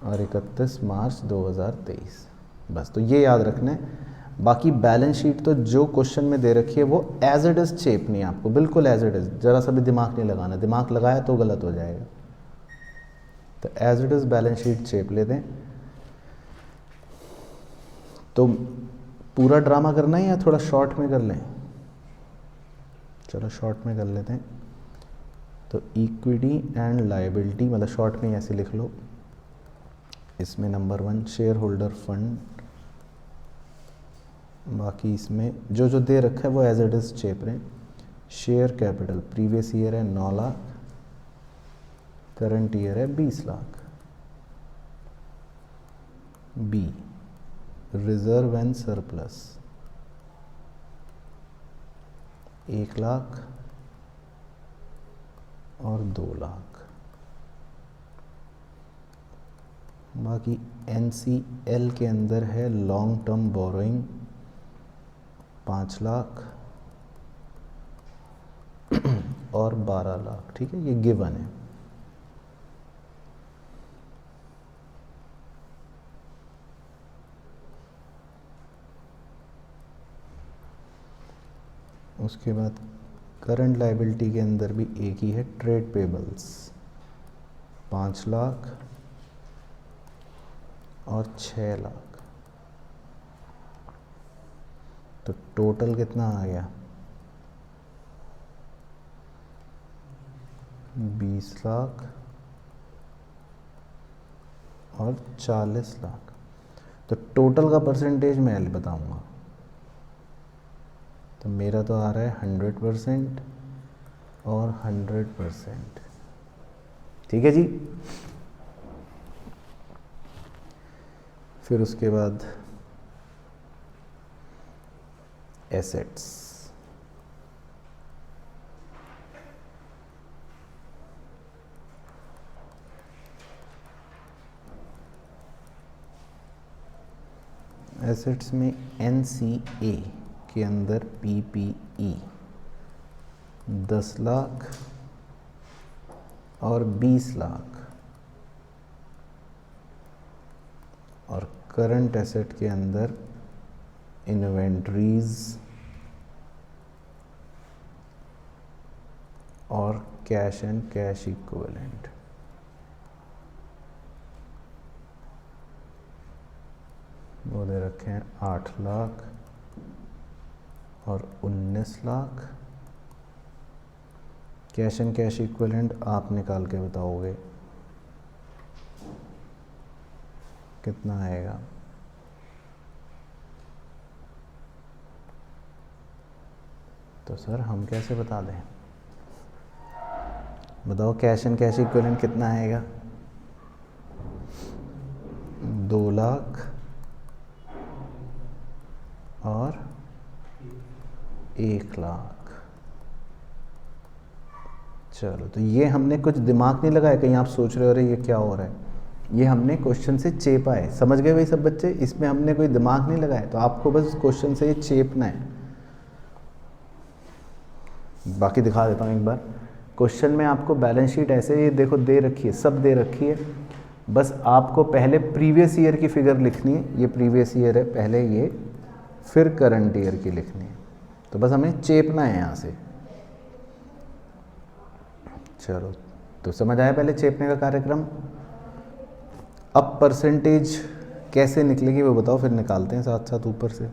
और 31 मार्च 2023। बस तो ये याद रखना है। बाकी बैलेंस शीट तो जो क्वेश्चन में दे रखी है वो एज इट इज़ चेपनी है आपको, बिल्कुल एज इट इज़, ज़रा सा भी दिमाग नहीं लगाना, दिमाग लगाया तो गलत हो जाएगा। तो as it is balance sheet चेप लेते हैं। तो पूरा ड्रामा करना है या थोड़ा शॉर्ट में कर लें? चलो शॉर्ट में कर लेते हैं। तो इक्विटी एंड लायबिलिटी, मतलब शॉर्ट में ऐसे लिख लो। इसमें नंबर 1 शेयर होल्डर फंड, बाकी इसमें जो जो दे रखा है वो एज इट इज़ चेप रहे हैं। शेयर कैपिटल प्रीवियस ईयर है 9 लाख, करंट ईयर है 20 lakh. B reserve and surplus 1 lakh और 2 लाख। बाकी NCL के अंदर है लॉन्ग टर्म बोरोइंग 5 लाख और 12 लाख। ठीक है, ये गिवन है। उसके बाद करंट लायबिलिटी के अंदर भी एक ही है, ट्रेड पेबल्स 5 लाख और 6 लाख। तो टोटल कितना आ गया? 20 लाख और 40 लाख। तो टोटल का परसेंटेज मैं बताऊंगा। तो मेरा तो आ रहा है 100% और 100%। ठीक है जी। फिर उसके बाद एसेट्स, एसेट्स में NCA के अंदर PPE 10 लाख और 20 लाख, और करंट एसेट के अंदर इन्वेंट्रीज और कैश एंड कैश इक्विवेलेंट। वो दे रखे हैं 8 लाख और 19 lakh. Cash and cash equivalent आप निकाल के बताओगे कितना आएगा? तो सर हम कैसे बता दें? बताओ कैश एंड कैश इक्विवेलेंट कितना आएगा? 2 लाख और 1 लाख। चलो, तो ये हमने कुछ दिमाग नहीं लगाया। कहीं आप सोच रहे हो अरे ये क्या हो रहा है, ये हमने क्वेश्चन से चेपा है। समझ गए भाई सब बच्चे? इसमें हमने कोई दिमाग नहीं लगाया, तो आपको बस क्वेश्चन से ये चेपना है। बाकी दिखा देता हूँ एक बार। क्वेश्चन में आपको बैलेंस शीट ऐसे ये देखो दे रखी है, सब दे रखी है। बस आपको पहले प्रीवियस ईयर की फिगर लिखनी है। ये प्रीवियस ईयर है, पहले ये, फिर करंट ईयर की लिखनी है। तो बस हमें चेपना है यहाँ से। चलो, तो समझ आया पहले चेपने का कार्यक्रम। अब परसेंटेज कैसे निकलेगी वो बताओ, फिर निकालते हैं साथ साथ ऊपर से।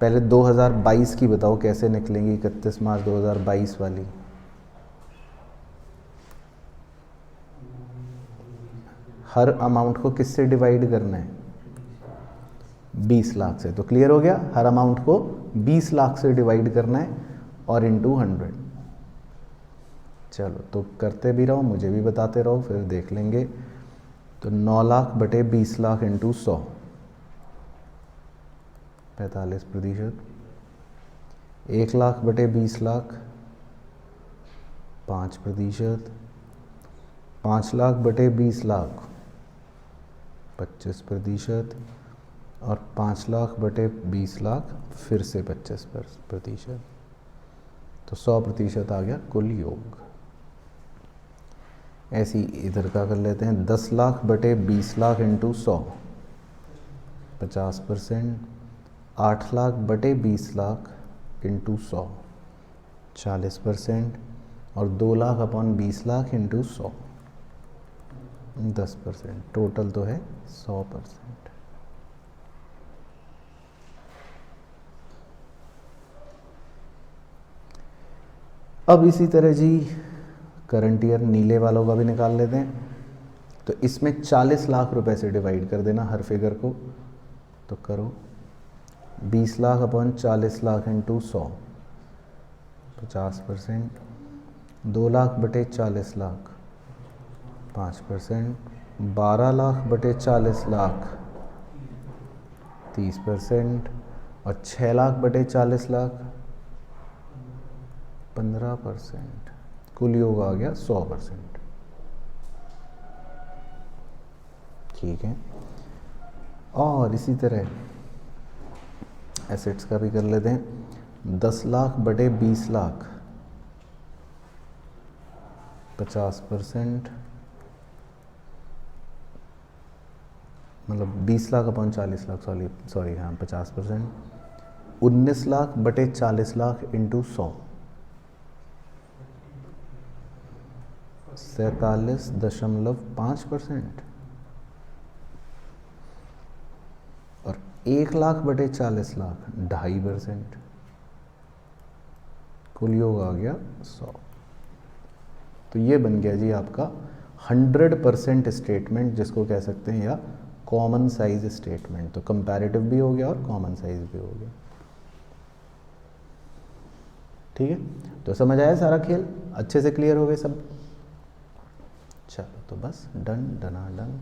पहले 2022 की बताओ कैसे निकलेंगी, 31 मार्च 2022 वाली। हर अमाउंट को किससे डिवाइड करना है? 20 लाख से। तो क्लियर हो गया, हर अमाउंट को 20 लाख से डिवाइड करना है। और इंटू 100। चलो तो करते भी रहो, मुझे भी बताते रहो, फिर देख लेंगे। तो 9 लाख बटे 20 लाख इंटू 100, 45%। 1 लाख बटे 20 लाख 5%। 5 लाख बटे 20 लाख 25%। और 5 लाख बटे 20 लाख फिर से 25%। तो 100% आ गया कुल योग। ऐसे ही इधर का कर लेते हैं। 10 लाख बटे 20 लाख इंटू 100, 50%। 8 लाख बटे 20 लाख इंटू 100, 40%। और 2 lakh upon 20 lakh into 100, 10%। Total तो है 100%। अब इसी तरह जी करंट ईयर नीले वालों का भी निकाल लेते हैं। तो इसमें 40 लाख रुपए से डिवाइड कर देना हर फिगर को। तो करो 20 लाख अपॉन 40 लाख इंटू 100, 50%। 2 लाख बटे 40 लाख 5%। 12 लाख बटे 40 लाख 30%। और 6 लाख बटे 40 लाख 15%। कुल योग आ गया 100%। ठीक है। और इसी तरह एसेट्स का भी कर लेते हैं। 10 लाख बटे 20 लाख 50%, मतलब 20 लाख अपॉन 40 लाख, सॉरी हाँ 50%। 19 लाख बटे 40 लाख इंटू 100, 47.5%। और 1 लाख बटे 40 लाख 2.5%। कुल योग आ गया 100। तो ये बन गया जी आपका 100% स्टेटमेंट, जिसको कह सकते हैं, या कॉमन साइज स्टेटमेंट। तो कंपैरेटिव भी हो गया और कॉमन साइज भी हो गया। ठीक है, तो समझ आया सारा खेल, अच्छे से क्लियर हो गए सब। चलो तो बस डन डना डन।